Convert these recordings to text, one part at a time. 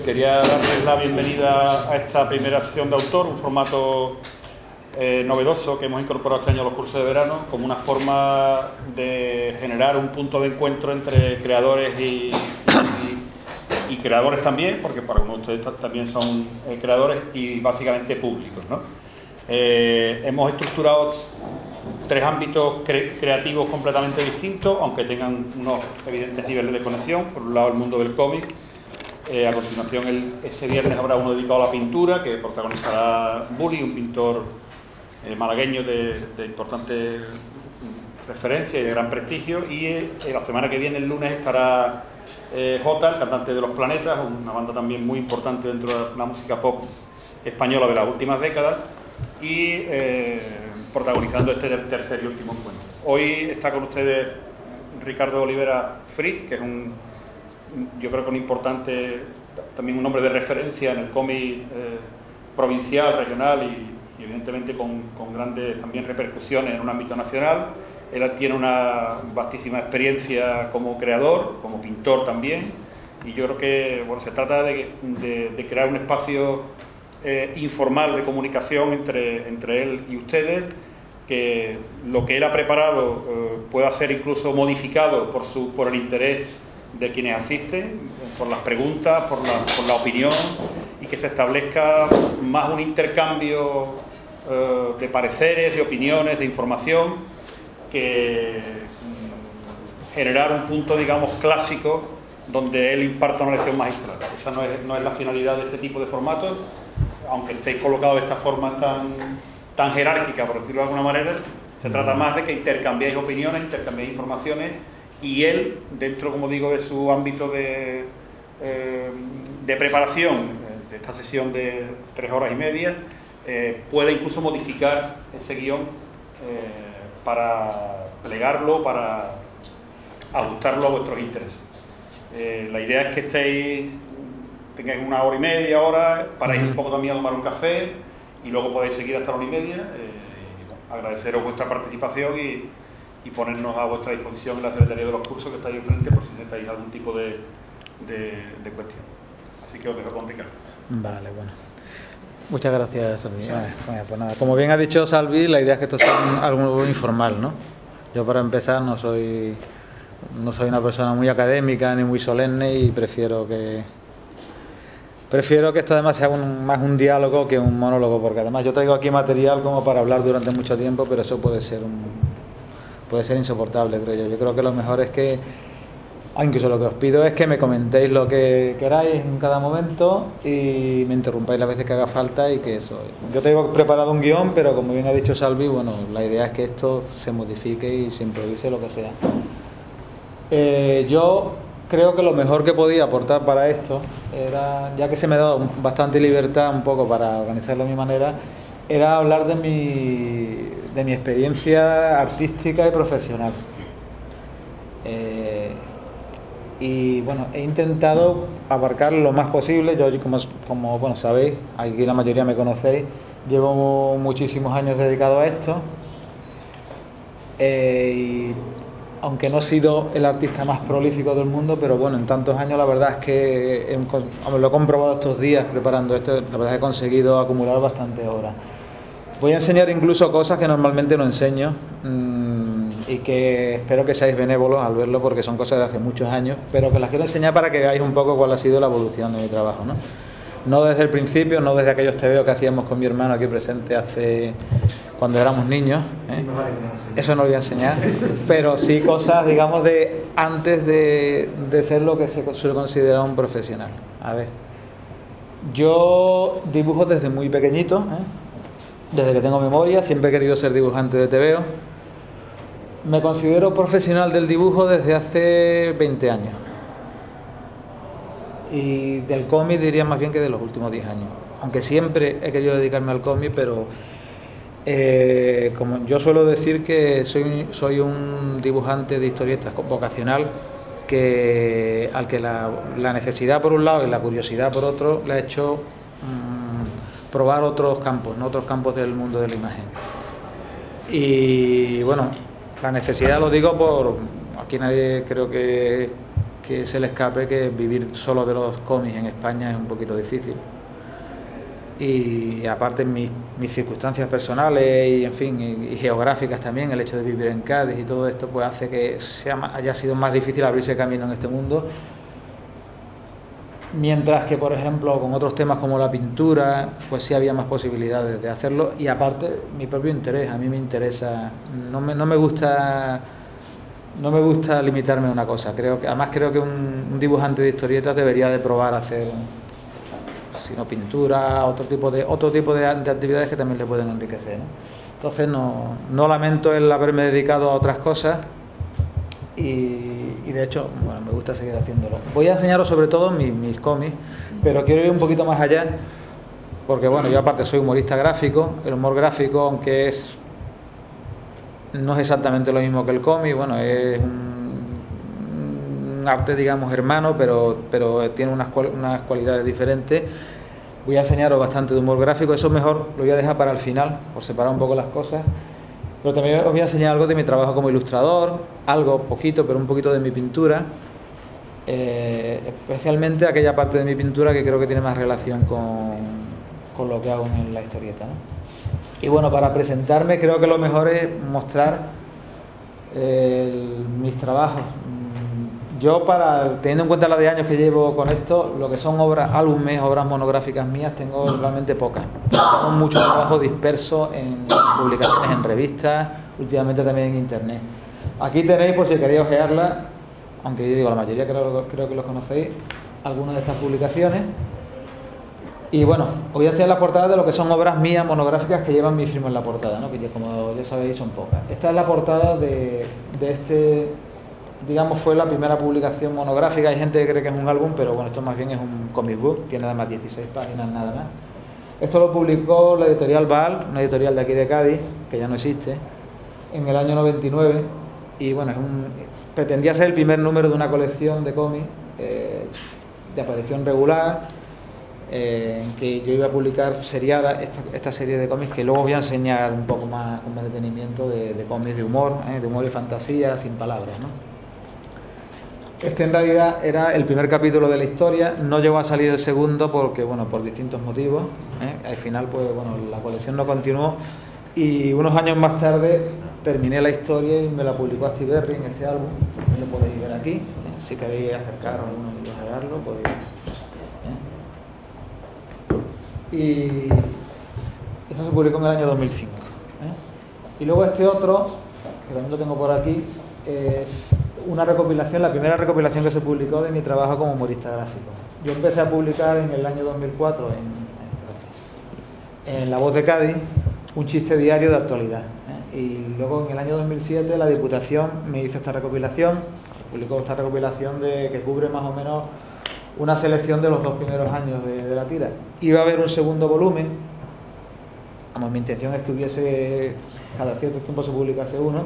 quería darles la bienvenida a esta primera sesión de autor, un formato novedoso que hemos incorporado este año a los cursos de verano, como una forma de generar un punto de encuentro entre creadores y creadores también, porque para algunos de ustedes también son creadores y básicamente públicos, ¿no? Hemos estructurado tres ámbitos creativos completamente distintos, aunque tengan unos evidentes niveles de conexión. Por un lado, el mundo del cómic. A continuación, este viernes habrá uno dedicado a la pintura, que protagonizará Bulli, un pintor malagueño de importante referencia y de gran prestigio. Y la semana que viene, el lunes, estará Jota, el cantante de Los Planetas, una banda también muy importante dentro de la música pop española de las últimas décadas, y protagonizando este tercer y último encuentro. Hoy está con ustedes Ricardo Olivera Fritz, que es yo creo que un importante, también un hombre de referencia en el cómic provincial, regional y evidentemente con grandes también repercusiones en un ámbito nacional. Él tiene una vastísima experiencia como creador, como pintor también, y yo creo que bueno, se trata de crear un espacio informal de comunicación entre él y ustedes, que lo que él ha preparado pueda ser incluso modificado por el interés de quienes asisten, por las preguntas, por la opinión, y que se establezca más un intercambio de pareceres, de opiniones, de información, que generar un punto, digamos, clásico donde él imparta una lección magistral. Esa no es la finalidad de este tipo de formatos, aunque estéis colocados de esta forma tan jerárquica, por decirlo de alguna manera. Se trata más de que intercambiéis opiniones, intercambiéis informaciones, y él, dentro, como digo, de su ámbito de preparación de esta sesión de 3 horas y media, puede incluso modificar ese guión para plegarlo, para ajustarlo a vuestros intereses. La idea es que tengáis una hora y media, hora, paráis un poco también a tomar un café y luego podéis seguir hasta la 1:30. Agradeceros vuestra participación y ponernos a vuestra disposición en la Secretaría de los Cursos, que está ahí enfrente, por si necesitáis algún tipo de cuestión. Así que os dejo con Ricardo. Vale, bueno. Muchas gracias, Salvi. Pues nada, como bien ha dicho Salvi, la idea es que esto sea algo informal, ¿no? Yo, para empezar, no soy una persona muy académica ni muy solemne, y prefiero que esto además sea más un diálogo que un monólogo, porque además yo traigo aquí material como para hablar durante mucho tiempo, pero eso puede ser insoportable, creo yo. Yo creo que lo mejor es que, incluso lo que os pido es que me comentéis lo que queráis en cada momento y me interrumpáis las veces que haga falta, y que eso. Yo tengo preparado un guión, pero como bien ha dicho Salvi, bueno, la idea es que esto se modifique y se improvise lo que sea. Yo creo que lo mejor que podía aportar para esto era, ya que se me ha dado bastante libertad un poco para organizarlo a mi manera, era hablar de mi experiencia artística y profesional. Y bueno, he intentado abarcar lo más posible. Yo, como bueno, sabéis, aquí la mayoría me conocéis, llevo muchísimos años dedicado a esto, y aunque no he sido el artista más prolífico del mundo, pero bueno, en tantos años la verdad es que lo he comprobado estos días preparando esto. La verdad es que he conseguido acumular bastantes horas. Voy a enseñar incluso cosas que normalmente no enseño, y que espero que seáis benévolos al verlo, porque son cosas de hace muchos años, pero que las quiero enseñar para que veáis un poco cuál ha sido la evolución de mi trabajo, ¿no? No desde el principio, no desde aquellos tebeos que hacíamos con mi hermano aquí presente cuando éramos niños, ¿eh? Eso no lo voy a enseñar, pero sí cosas, digamos, de antes de ser lo que se suele considerar un profesional. A ver, yo dibujo desde muy pequeñito, desde que tengo memoria. Siempre he querido ser dibujante de tebeo. Me considero profesional del dibujo desde hace 20 años. Y del cómic diría más bien que de los últimos 10 años. Aunque siempre he querido dedicarme al cómic, pero como yo suelo decir, que soy un dibujante de historietas vocacional, al que la necesidad por un lado y la curiosidad por otro le ha hecho probar otros campos, ¿no? Otros campos del mundo de la imagen. Y bueno, la necesidad lo digo aquí nadie creo que se le escape que vivir solo de los cómics en España es un poquito difícil. Y aparte mis circunstancias personales y en fin y geográficas también, el hecho de vivir en Cádiz y todo esto pues hace que haya sido más difícil abrirse camino en este mundo, mientras que por ejemplo con otros temas como la pintura pues sí había más posibilidades de hacerlo. Y aparte mi propio interés, a mí me interesa, no me gusta limitarme a una cosa. Además creo que un dibujante de historietas debería de probar a hacer sino pintura, otro tipo de actividades que también le pueden enriquecer, ¿no? Entonces no lamento el haberme dedicado a otras cosas y de hecho bueno, me gusta seguir haciéndolo. Voy a enseñaros sobre todo mis cómics, pero quiero ir un poquito más allá porque bueno, yo aparte soy humorista gráfico. El humor gráfico, aunque no es exactamente lo mismo que el cómic, bueno, es un arte digamos hermano, pero tiene unas cualidades diferentes. Voy a enseñaros bastante de humor gráfico, eso mejor lo voy a dejar para el final, por separar un poco las cosas. Pero también os voy a enseñar algo de mi trabajo como ilustrador, algo poquito, pero un poquito de mi pintura, especialmente aquella parte de mi pintura que creo que tiene más relación con lo que hago en la historieta, ¿no? Y bueno, para presentarme creo que lo mejor es mostrar mis trabajos. Yo, teniendo en cuenta la de años que llevo con esto, lo que son álbumes, obras monográficas mías, tengo realmente pocas. Tengo mucho trabajo disperso en publicaciones en revistas, últimamente también en internet. Aquí tenéis, por si queréis ojearla, aunque yo digo la mayoría creo que los conocéis, algunas de estas publicaciones. Y bueno, os voy a hacer la portada de lo que son obras mías monográficas que llevan mi firma en la portada, ¿no? Que como ya sabéis son pocas. Esta es la portada de este, digamos, fue la primera publicación monográfica. Hay gente que cree que es un álbum, pero bueno, esto más bien es un comic book, tiene además 16 páginas nada más. Esto lo publicó la editorial Baal, una editorial de aquí de Cádiz, que ya no existe, en el año 99. Y bueno, pretendía ser el primer número de una colección de cómics de aparición regular, en que yo iba a publicar seriada esta serie de cómics que luego os voy a enseñar un poco más con más detenimiento de cómics de humor y fantasía sin palabras, ¿no? Este en realidad era el primer capítulo de la historia, no llegó a salir el segundo porque bueno, por distintos motivos, al final pues bueno, la colección no continuó y unos años más tarde terminé la historia y me la publicó Astiberri en este álbum, lo podéis ver aquí, si queréis acercaros a alguno y ojearlo podéis. Y eso se publicó en el año 2005. Y luego este otro, que también lo tengo por aquí, es una recopilación, la primera recopilación que se publicó de mi trabajo como humorista gráfico. Yo empecé a publicar en el año 2004 en La Voz de Cádiz un chiste diario de actualidad. Y luego en el año 2007 la Diputación me hizo esta recopilación, publicó esta recopilación que cubre más o menos una selección de los 2 primeros años de la tira. Iba a haber un segundo volumen, vamos, mi intención es que hubiese, cada cierto tiempo se publicase uno,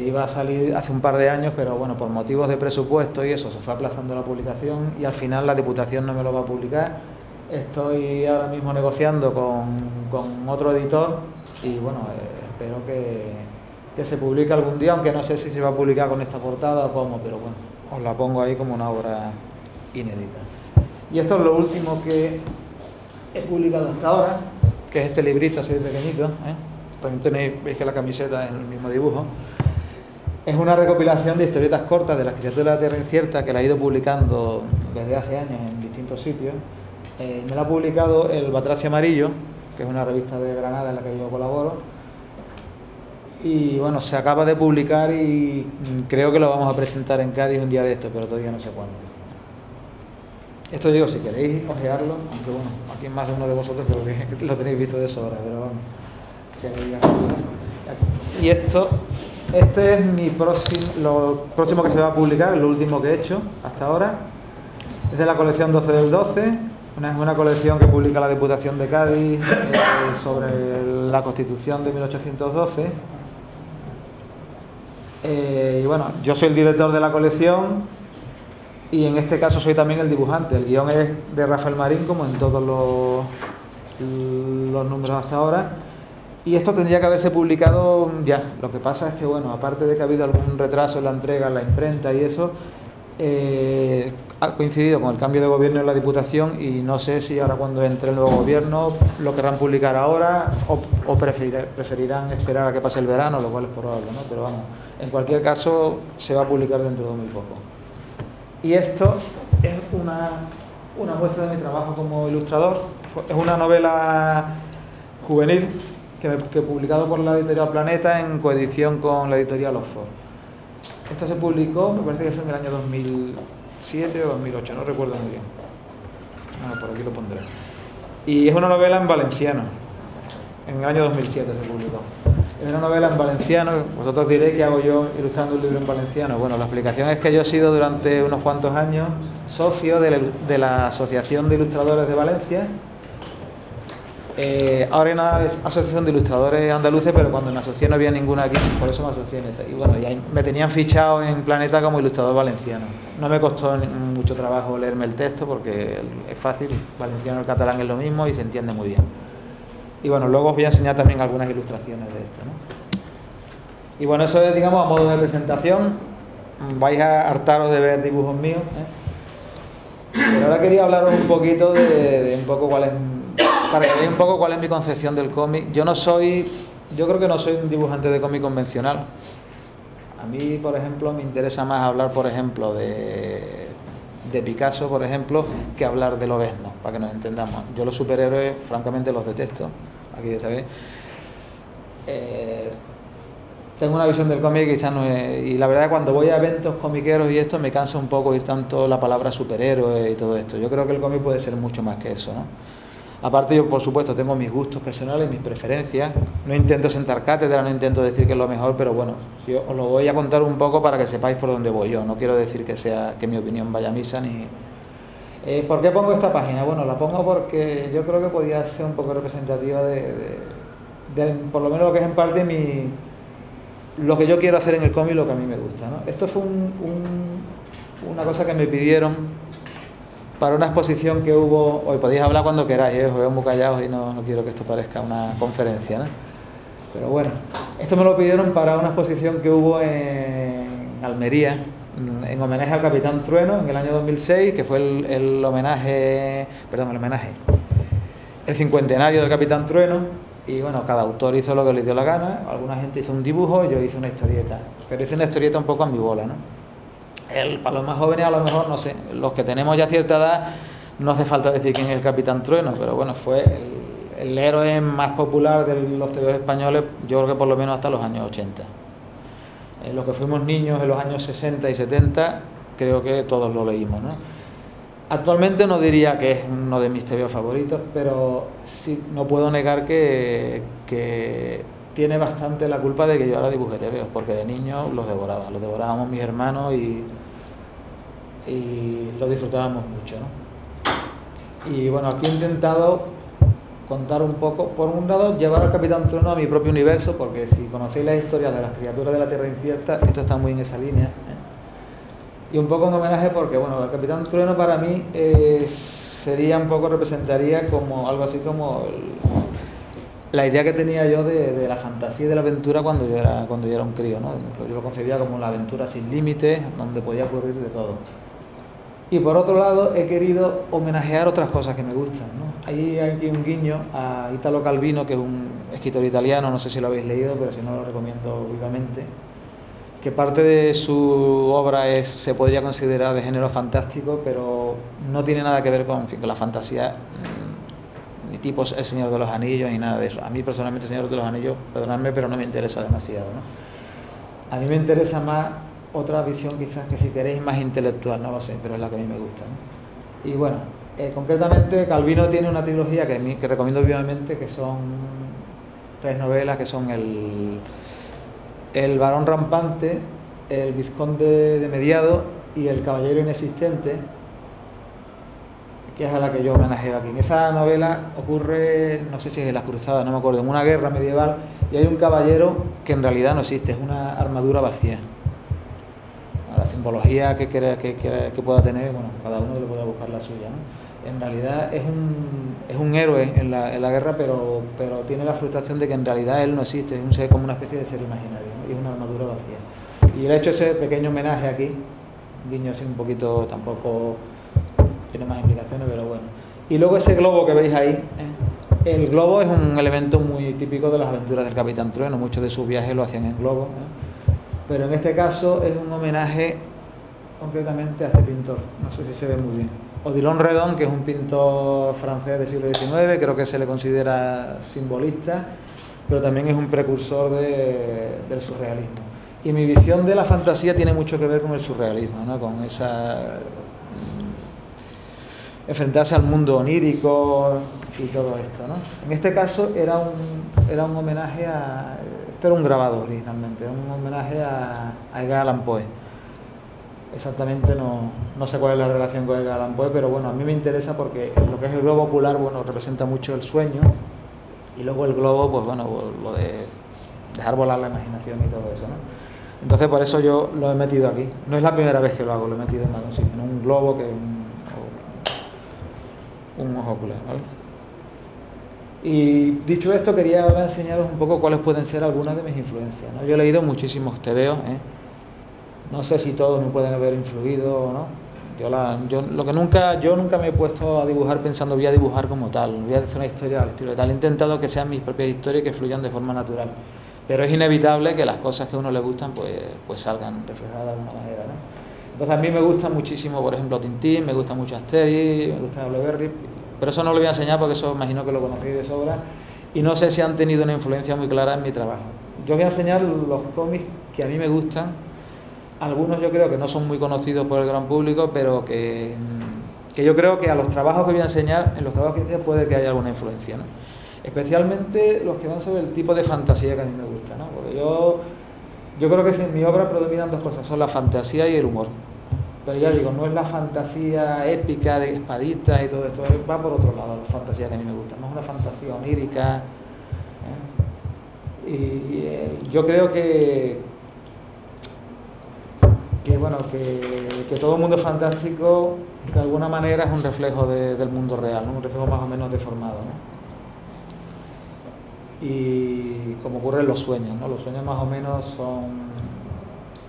iba a salir hace un par de años, pero bueno, por motivos de presupuesto y eso, se fue aplazando la publicación y al final la Diputación no me lo va a publicar. Estoy ahora mismo negociando con otro editor y bueno, espero que se publique algún día, aunque no sé si se va a publicar con esta portada o cómo, pero bueno, os la pongo ahí como una obra inédita. Y esto es lo último que he publicado hasta ahora, que es este librito así de pequeñito, También veis que la camiseta es el mismo dibujo. Es una recopilación de historietas cortas de las criaturas de la Tierra Incierta que la he ido publicando desde hace años en distintos sitios. Me la ha publicado el Batracio Amarillo, que es una revista de Granada en la que yo colaboro. Y bueno, se acaba de publicar y creo que lo vamos a presentar en Cádiz un día de esto, pero todavía no sé cuándo. Esto digo, si queréis ojearlo, aunque bueno, aquí más de uno de vosotros creo que lo tenéis visto de sobra, pero vamos. Y este es lo próximo que se va a publicar, lo último que he hecho hasta ahora. Es de la colección 12 del 12, es una colección que publica la Diputación de Cádiz sobre la Constitución de 1812. Y bueno, yo soy el director de la colección y en este caso soy también el dibujante. El guión es de Rafael Marín, como en todos los números hasta ahora. Y esto tendría que haberse publicado ya. Lo que pasa es que, bueno, aparte de que ha habido algún retraso en la entrega en la imprenta y eso, ha coincidido con el cambio de gobierno en la Diputación y no sé si ahora cuando entre el nuevo gobierno lo querrán publicar ahora o preferirán esperar a que pase el verano, lo cual es probable, ¿no? Pero vamos, en cualquier caso se va a publicar dentro de muy poco. Y esto es una muestra de mi trabajo como ilustrador. Es una novela juvenil que he publicado por la editorial Planeta en coedición con la editorial Oxford. Esto se publicó, me parece que fue en el año 2007 o 2008, no recuerdo muy bien. Por aquí lo pondré. Y es una novela en valenciano. En el año 2007 se publicó. Es una novela en valenciano. Vosotros diréis qué hago yo ilustrando un libro en valenciano. Bueno, la explicación es que yo he sido durante unos cuantos años socio de la Asociación de Ilustradores de Valencia. Ahora hay una asociación de ilustradores andaluces, pero cuando me asocié no había ninguna aquí, por eso me asocié en esa. Y bueno, ya me tenían fichado en Planeta como ilustrador valenciano. No me costó mucho trabajo leerme el texto porque es fácil, valenciano y el catalán es lo mismo y se entiende muy bien. Y bueno, luego os voy a enseñar también algunas ilustraciones de esto, ¿no? Y bueno, eso es, digamos, a modo de presentación. Vais a hartaros de ver dibujos míos, ¿eh? Pero ahora quería hablaros un poquito de un poco cuál es... Para que veáis un poco cuál es mi concepción del cómic. Yo creo que no soy un dibujante de cómic convencional. A mí, por ejemplo, me interesa más hablar, por ejemplo, de Picasso, por ejemplo, que hablar de Lobezno, para que nos entendamos. Yo los superhéroes, francamente, los detesto. Aquí ya sabéis. Tengo una visión del cómic que quizás no es... Y la verdad, cuando voy a eventos comiqueros y esto, me cansa un poco oír tanto la palabra superhéroe y todo esto. Yo creo que el cómic puede ser mucho más que eso, ¿no? Aparte, yo, por supuesto, tengo mis gustos personales, mis preferencias. No intento sentar cátedra, no intento decir que es lo mejor, pero bueno, yo os lo voy a contar un poco para que sepáis por dónde voy yo. No quiero decir que mi opinión vaya a misa ni... ¿Por qué pongo esta página? Bueno, la pongo porque yo creo que podía ser un poco representativa de por lo menos lo que es en parte lo que yo quiero hacer en el cómic y lo que a mí me gusta, ¿no? Esto fue una cosa que me pidieron para una exposición que hubo. Hoy podéis hablar cuando queráis, os veo muy callados y no quiero que esto parezca una conferencia, ¿no? Pero bueno, esto me lo pidieron para una exposición que hubo en Almería, en homenaje al Capitán Trueno en el año 2006, que fue el cincuentenario del Capitán Trueno. Y bueno, cada autor hizo lo que le dio la gana. Alguna gente hizo un dibujo, yo hice una historieta, pero hice una historieta un poco a mi bola, ¿no? Para los más jóvenes, a lo mejor, no sé, los que tenemos ya cierta edad, no hace falta decir quién es el Capitán Trueno, pero bueno, fue el héroe más popular de los tebeos españoles, yo creo que por lo menos hasta los años 80. Los que fuimos niños en los años 60 y 70, creo que todos lo leímos, ¿no? Actualmente no diría que es uno de mis tebeos favoritos, pero sí no puedo negar que tiene bastante la culpa de que yo ahora dibujé tebeos, porque de niño los devorábamos mis hermanos y lo disfrutábamos mucho, ¿no? Y bueno, aquí he intentado contar un poco, por un lado, llevar al Capitán Trueno a mi propio universo, porque si conocéis las historias de las criaturas de la Tierra Incierta, esto está muy en esa línea, ¿eh? Y un poco en homenaje porque, bueno, el Capitán Trueno para mí sería un poco, representaría como algo así como la idea que tenía yo de la fantasía y de la aventura cuando yo era un crío, ¿no? Yo lo concebía como la aventura sin límites, donde podía ocurrir de todo. Y por otro lado, he querido homenajear otras cosas que me gustan, ¿no? Ahí hay aquí un guiño a Italo Calvino, que es un escritor italiano, no sé si lo habéis leído, pero si no lo recomiendo vivamente, que parte de su obra se podría considerar de género fantástico, pero no tiene nada que ver con la fantasía, ni tipo El Señor de los Anillos, ni nada de eso. A mí personalmente El Señor de los Anillos, perdonadme, pero no me interesa demasiado, ¿no? A mí me interesa más otra visión, quizás, que si queréis más intelectual, no lo sé, pero es la que a mí me gusta, ¿no? Y bueno, concretamente Calvino tiene una trilogía que recomiendo vivamente, que son 3 novelas, que son El Barón Rampante, El Vizconde de Mediado y El Caballero Inexistente, que es a la que yo homenajeo aquí. En esa novela ocurre, no sé si es en las Cruzadas, no me acuerdo, en una guerra medieval, y hay un caballero que en realidad no existe, es una armadura vacía. Ahora, si simbología que pueda tener, bueno, cada uno le puede buscar la suya, ¿no? En realidad es un héroe en la guerra, pero tiene la frustración de que en realidad él no existe, es un ser, como una especie de ser imaginario, ¿no? Y es una armadura vacía. Y le he hecho ese pequeño homenaje aquí, un guiño así un poquito, tampoco tiene más implicaciones, pero bueno. Y luego ese globo que veis ahí, el globo es un elemento muy típico de las aventuras del Capitán Trueno, muchos de sus viajes lo hacían en globo, pero en este caso es un homenaje concretamente a este pintor, no sé si se ve muy bien. Odilon Redon, que es un pintor francés del siglo XIX, creo que se le considera simbolista, pero también es un precursor del surrealismo. Y mi visión de la fantasía tiene mucho que ver con el surrealismo, ¿no? Con esa enfrentarse al mundo onírico y todo esto, ¿no? En este caso era un homenaje a... Esto era un grabado originalmente, un homenaje a Edgar Allan Poe. Exactamente no sé cuál es la relación con Edgar Allan Poe, pero bueno, a mí me interesa porque lo que es el globo ocular, bueno, representa mucho el sueño, y luego el globo, pues bueno, lo de dejar volar la imaginación y todo eso, ¿no? Entonces por eso yo lo he metido aquí. No es la primera vez que lo hago, lo he metido en algún sitio, en un globo que un ojo ocular, ¿vale? Y dicho esto, quería ahora enseñaros un poco cuáles pueden ser algunas de mis influencias, ¿no? Yo he leído muchísimos tebeos, no sé si todos me pueden haber influido o no. Yo nunca me he puesto a dibujar pensando voy a dibujar como tal, voy a hacer una historia al estilo de tal. He intentado que sean mis propias historias y que fluyan de forma natural, pero es inevitable que las cosas que a uno le gustan pues salgan reflejadas de alguna manera, ¿no? Entonces a mí me gusta muchísimo, por ejemplo, Tintín, me gusta mucho Asterix, me gusta Oleberry, pero eso no lo voy a enseñar porque eso imagino que lo conocéis de sobra y no sé si han tenido una influencia muy clara en mi trabajo. Yo voy a enseñar los cómics que a mí me gustan. Algunos yo creo que no son muy conocidos por el gran público, pero que yo creo que a los trabajos que voy a enseñar, en los trabajos que voy a enseñar puede que haya alguna influencia, ¿no? Especialmente los que van sobre el tipo de fantasía que a mí me gusta, ¿no? Porque yo creo que en mi obra predominan dos cosas, son la fantasía y el humor. Pero ya digo, no es la fantasía épica de espaditas y todo esto, va por otro lado, la fantasía que a mí me gusta, no es una fantasía onírica. Y yo creo que todo el mundo fantástico de alguna manera es un reflejo del mundo real, ¿no? Un reflejo más o menos deformado, ¿no? Y como ocurre en los sueños, ¿no? Los sueños más o menos son,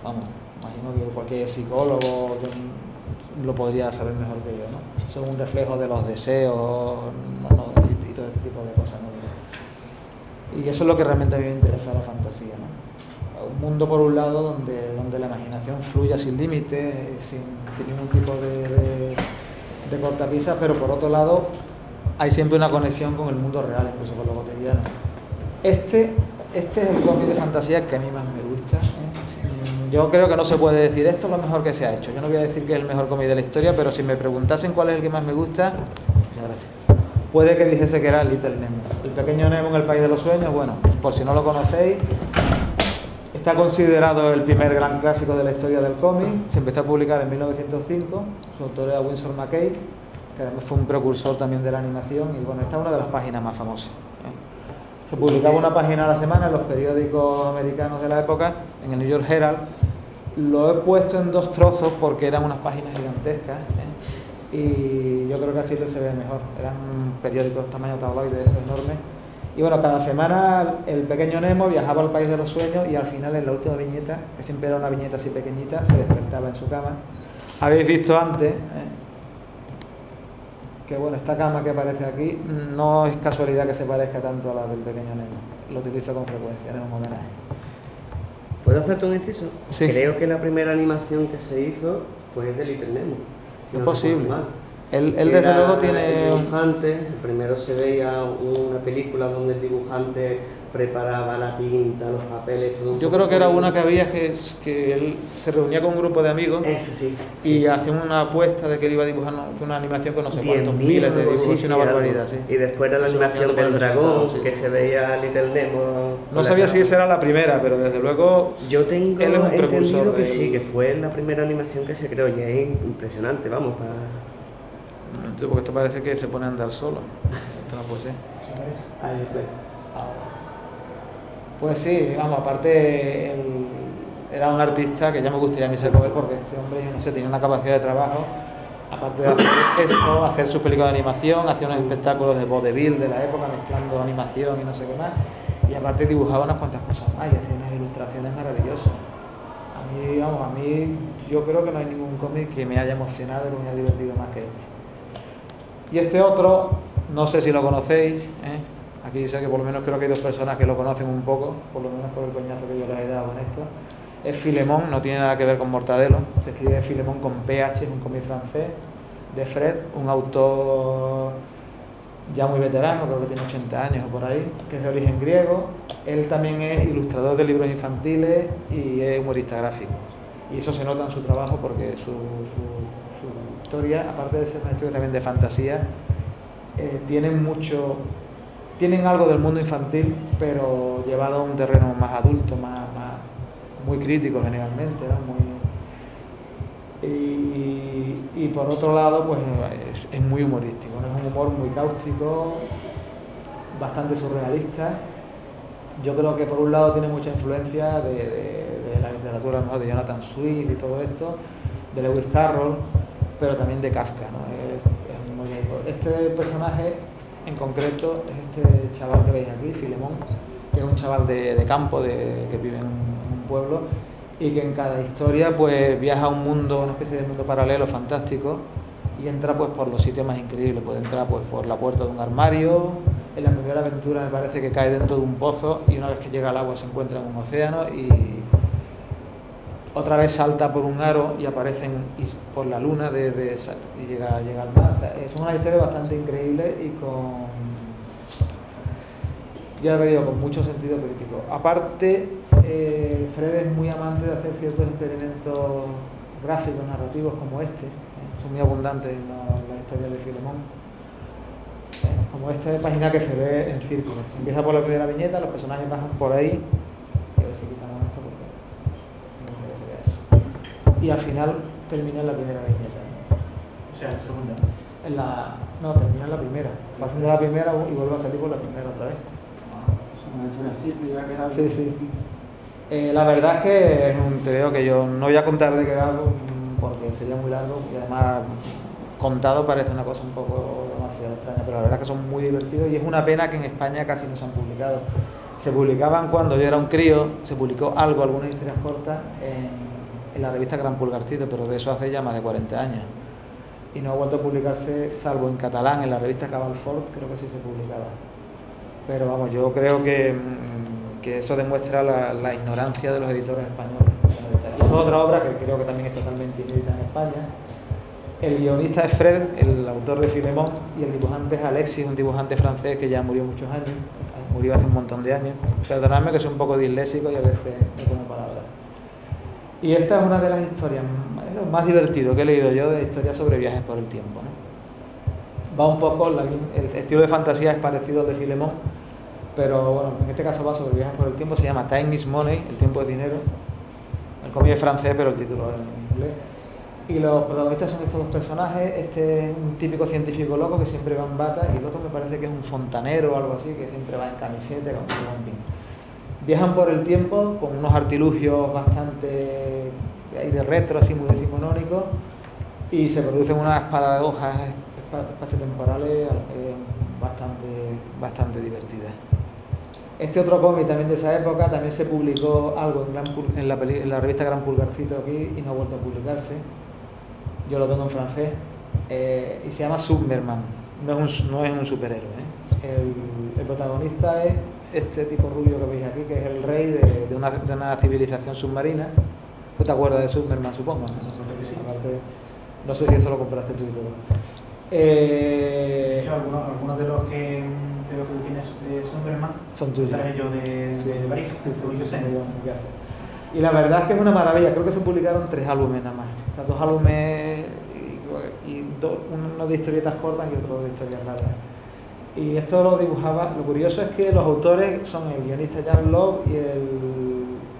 vamos, imagino que cualquier psicólogo lo podría saber mejor que yo, ¿no? Son un reflejo de los deseos, ¿no? y todo este tipo de cosas, ¿no? Y eso es lo que realmente a mí me interesa la fantasía, ¿no? Un mundo por un lado donde la imaginación fluya sin límites, sin ningún tipo de cortapisas, pero por otro lado hay siempre una conexión con el mundo real, incluso con lo cotidiano. Este es el cómic de fantasía que a mí más me gusta, ¿eh? Yo creo que no se puede decir esto es lo mejor que se ha hecho. Yo no voy a decir que es el mejor cómic de la historia, pero si me preguntasen cuál es el que más me gusta, muchas gracias, puede que dijese que era Little Nemo. El pequeño Nemo en el País de los Sueños, bueno, por si no lo conocéis, está considerado el primer gran clásico de la historia del cómic. Se empezó a publicar en 1905, su autor era Winsor McCay, que además fue un precursor también de la animación, y bueno, esta es una de las páginas más famosas, ¿eh? Se publicaba una página a la semana en los periódicos americanos de la época, en el New York Herald. Lo he puesto en dos trozos porque eran unas páginas gigantescas, ¿eh? Y yo creo que así se ve mejor. Eran periódicos tamaño tabloide, enormes. Y bueno, cada semana el pequeño Nemo viajaba al País de los Sueños y al final, en la última viñeta, que siempre era una viñeta así pequeñita, se despertaba en su cama. Habéis visto antes, que bueno, esta cama que aparece aquí no es casualidad que se parezca tanto a la del pequeño Nemo. Lo utilizo con frecuencia, es un homenaje. ¿Puedo hacerte un inciso? Sí. Creo que la primera animación que se hizo fue de Little Nemo. Es posible. Él desde luego tiene... El dibujante, primero se veía una película donde el dibujante preparaba la tinta, los papeles, todo. Yo creo que era una que había que él se reunía con un grupo de amigos. Ese sí. Y hacía una apuesta de que él iba a dibujar una animación con no sé cuántos miles de dibujos, y una barbaridad, sí. Y después era la animación del dragón, que se veía Little Nemo. No sabía si esa era la primera, pero desde luego yo tengo él es un precursor que sí, que fue la primera animación que se creó, y es impresionante, vamos. Porque esto parece que se pone a andar solo. Esto no puede ser. Pues sí, vamos, aparte era un artista que ya me gustaría a mí ser como él, porque este hombre, no sé, tenía una capacidad de trabajo, aparte de hacer esto, hacer sus películas de animación, hacía unos espectáculos de vodevil de la época, mezclando animación y no sé qué más, y aparte dibujaba unas cuantas cosas más, y hacía unas ilustraciones maravillosas. A mí, yo creo que no hay ningún cómic que me haya emocionado y me haya divertido más que este. Y este otro, no sé si lo conocéis, aquí sé que por lo menos creo que hay dos personas que lo conocen un poco, por lo menos por el coñazo que yo les he dado con esto. Es Filemón, no tiene nada que ver con Mortadelo, se escribe Filemón con PH, es un cómic francés, de Fred, un autor ya muy veterano, creo que tiene 80 años o por ahí, que es de origen griego. Él también es ilustrador de libros infantiles y es humorista gráfico. Y eso se nota en su trabajo porque su historia, aparte de ser una historia también de fantasía, tienen algo del mundo infantil, pero llevado a un terreno más adulto, muy crítico generalmente, ¿no? Y por otro lado, pues es muy humorístico, ¿no? Es un humor muy cáustico, bastante surrealista. Yo creo que por un lado tiene mucha influencia de la literatura, a lo mejor de Jonathan Swift y todo esto, de Lewis Carroll, pero también de Kafka, ¿no? Es muy bien. Este personaje en concreto es este chaval que veis aquí, Filemón, que es un chaval de campo, que vive en un pueblo, y que en cada historia pues viaja a un mundo, una especie de mundo paralelo fantástico, y entra pues por los sitios más increíbles. Puede entrar pues por la puerta de un armario. En la primera aventura me parece que cae dentro de un pozo y una vez que llega al agua se encuentra en un océano, y otra vez salta por un aro y aparece por la luna y llega al mar. O sea, es una historia bastante increíble y ya lo digo, con mucho sentido crítico. Aparte, Fred es muy amante de hacer ciertos experimentos gráficos, narrativos como este. Son muy abundantes en la historia de Filemón. Como esta página que se ve en círculos. Empieza por la primera viñeta, los personajes bajan por ahí. Y a ver si quitamos esto porque no me parece que eso. Y al final termina en la primera viñeta. O sea, en segunda. No, termina en la primera. Pasan de la primera y vuelve a salir por la primera otra vez. Sí, sí. La verdad es que te veo que yo no voy a contar de qué hago porque sería muy largo y además contado parece una cosa un poco demasiado extraña, pero la verdad es que son muy divertidos y es una pena que en España casi no se han publicado. Se publicaban cuando yo era un crío, se publicó algunas historias cortas en la revista Gran Pulgarcito, pero de eso hace ya más de 40 años. Y no ha vuelto a publicarse salvo en catalán, en la revista Cabalfort, creo que sí se publicaba. Pero vamos, yo creo que eso demuestra la ignorancia de los editores españoles. Esta es otra obra que creo que también es totalmente inédita en España. El guionista es Fred, el autor de Filemón, y el dibujante es Alexis, un dibujante francés que ya murió muchos años, murió hace un montón de años. Perdonadme que soy un poco disléxico y a veces no tengo palabras. Y esta es una de las historias más divertidas que he leído yo, de historias sobre viajes por el tiempo, ¿no? Va un poco, el estilo de fantasía es parecido al de Filemón, pero bueno, en este caso va sobre viajes por el tiempo, se llama Time is Money, el tiempo es dinero. El cómic es francés, pero el título es en inglés. Y los protagonistas son estos dos personajes. Este es un típico científico loco que siempre va en bata, y el otro me parece que es un fontanero o algo así, que siempre va en camiseta con un pin. Viajan por el tiempo con unos artilugios bastante de aire retro, así muy decimonónico, y se producen unas paradojas espaciotemporales bastante divertidas. Este otro cómic también de esa época también se publicó algo en la revista Gran Pulgarcito aquí y no ha vuelto a publicarse. Yo lo tengo en francés y se llama Submerman. No es un superhéroe, ¿eh? El protagonista es este tipo rubio que veis aquí, que es el rey de una civilización submarina. ¿Tú te acuerdas de Submerman, supongo? ¿No? Sí. Aparte, no sé si eso lo compraste tú y todo. Algunos de los que creo que tienes de Submerman son tuyos. Traje yo de París, y la verdad es que es una maravilla. Creo que se publicaron 3 álbumes nada más. O sea, 2 álbumes uno de historietas cortas y otro de historias largas. Y esto lo dibujaba. Lo curioso es que los autores son el guionista Jan Love y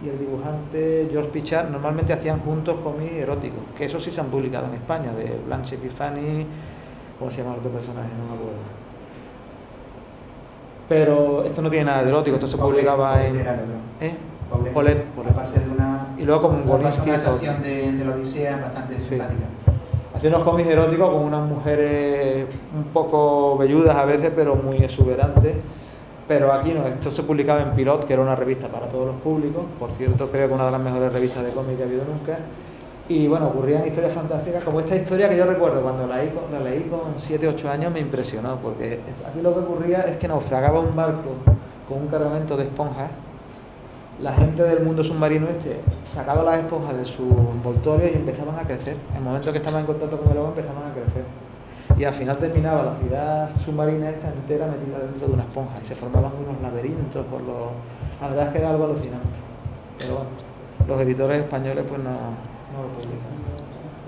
el dibujante George Pichard. Normalmente hacían juntos cómics eróticos, que eso sí se han publicado en España, de Blanche Epifani. ¿Cómo se llama el otro personaje? No me acuerdo. Pero esto no tiene nada de erótico, esto se publicaba en... Paulette, a base de una Y luego como la Gorinsky hizo... adaptación de la Odisea es bastante Sí. simpática. Hacía unos cómics eróticos con unas mujeres un poco velludas a veces, pero muy exuberantes. Pero aquí no, esto se publicaba en Pilot, que era una revista para todos los públicos. Por cierto, creo que una de las mejores revistas de cómic que ha habido nunca. Y bueno, ocurrían historias fantásticas, como esta historia que yo recuerdo cuando la leí con 7 o 8 años, me impresionó, porque aquí lo que ocurría es que naufragaba un barco con un cargamento de esponjas. La gente del mundo submarino sacaba las esponjas de sus envoltorios y empezaban a crecer. En el momento que estaban en contacto con el agua empezaban a crecer. Y al final terminaba la ciudad submarina esta entera metida dentro de una esponja y se formaban unos laberintos por los... La verdad es que era algo alucinante. Pero bueno, los editores españoles pues no lo publican.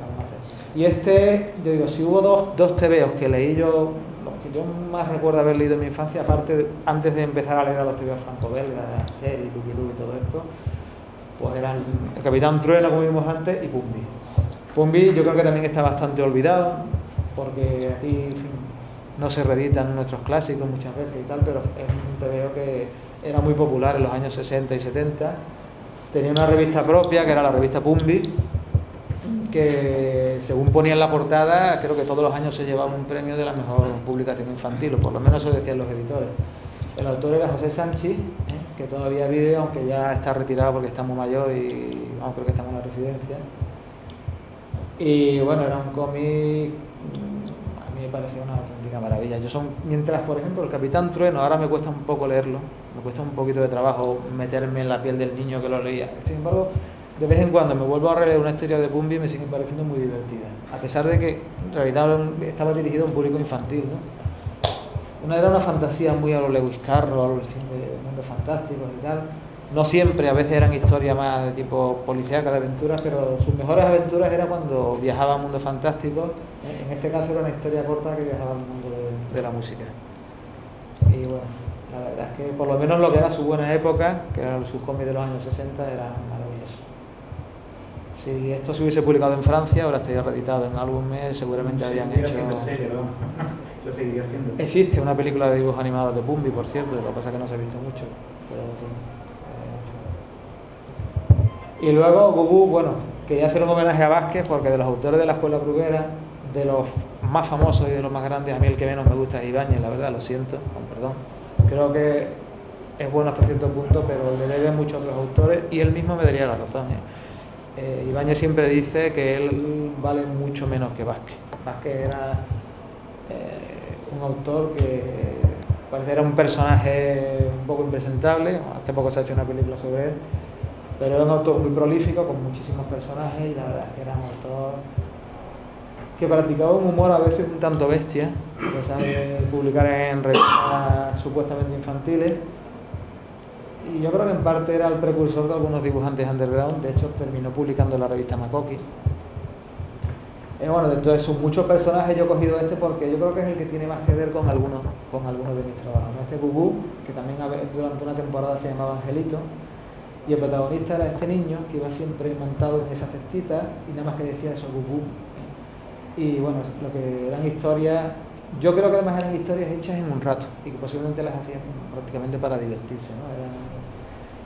Vamos a hacer. Y yo digo, si hubo dos tebeos que leí yo, los que yo más recuerdo haber leído en mi infancia, aparte antes de empezar a leer a los tebeos franco-belgas, Aster y Lucky Luke y todo esto, pues eran El Capitán Trueno, como vimos antes, y Pumby. Pumby yo creo que también está bastante olvidado, porque aquí, en fin, no se reeditan nuestros clásicos muchas veces y tal, pero es un tebeo que era muy popular en los años 60 y 70. Tenía una revista propia, que era la revista Pumby, que según ponía en la portada, creo que todos los años se llevaba un premio de la mejor publicación infantil, o por lo menos eso decían los editores. El autor era José Sanchi, que todavía vive, aunque ya está retirado porque está muy mayor y aún creo que está en una residencia. Y bueno, era un cómic, a mí me pareció una auténtica maravilla. Mientras, por ejemplo, El Capitán Trueno, ahora me cuesta un poco leerlo, me cuesta un poquito de trabajo meterme en la piel del niño que lo leía. Sin embargo, de vez en cuando me vuelvo a releer una historia de Pumby y me sigue pareciendo muy divertida, a pesar de que en realidad estaba dirigido a un público infantil, ¿no? Era una fantasía muy a lo Lewis Carroll, de mundos fantásticos y tal. No siempre, a veces eran historias más de tipo policíacas, de aventuras, pero sus mejores aventuras era cuando viajaba a mundos fantásticos. En este caso era una historia corta que viajaba al mundo de la música. Y bueno, la verdad es que por lo menos lo que era su buena época, que eran sus cómics de los años 60, era maravilloso. Si esto se hubiese publicado en Francia, ahora estaría reeditado en álbumes, seguramente habrían hecho... Lo seguiría haciendo. Existe una película de dibujos animados de Pumby, por cierto, lo que pasa es que no se ha visto mucho. Y luego Gugu, bueno, quería hacer un homenaje a Vázquez porque de los autores de la Escuela Bruguera, de los más famosos y de los más grandes, a mí el que menos me gusta es Ibáñez, la verdad, lo siento, con perdón. Creo que es bueno hasta cierto punto, pero le debe mucho a otros autores y él mismo me daría la razón. Ibáñez siempre dice que él vale mucho menos que Vázquez. Vázquez era un autor que parece era un personaje un poco impresentable. Hace poco se ha hecho una película sobre él, pero era un autor muy prolífico con muchísimos personajes y la verdad es que era un autor que practicaba un humor a veces un tanto bestia, a pesar de publicar en revistas supuestamente infantiles. Y yo creo que en parte era el precursor de algunos dibujantes underground. De hecho terminó publicando la revista Makoki. Bueno, de sus muchos personajes yo he cogido este porque yo creo que es el que tiene más que ver con algunos de mis trabajos, ¿no? Este Gugu, que también durante una temporada se llamaba Angelito, y el protagonista era este niño que iba siempre montado en esa cestita y nada más que decía eso, Gugu. Y bueno, lo que eran historias, yo creo que además eran historias hechas en un rato y que posiblemente las hacían prácticamente para divertirse, ¿no? Eran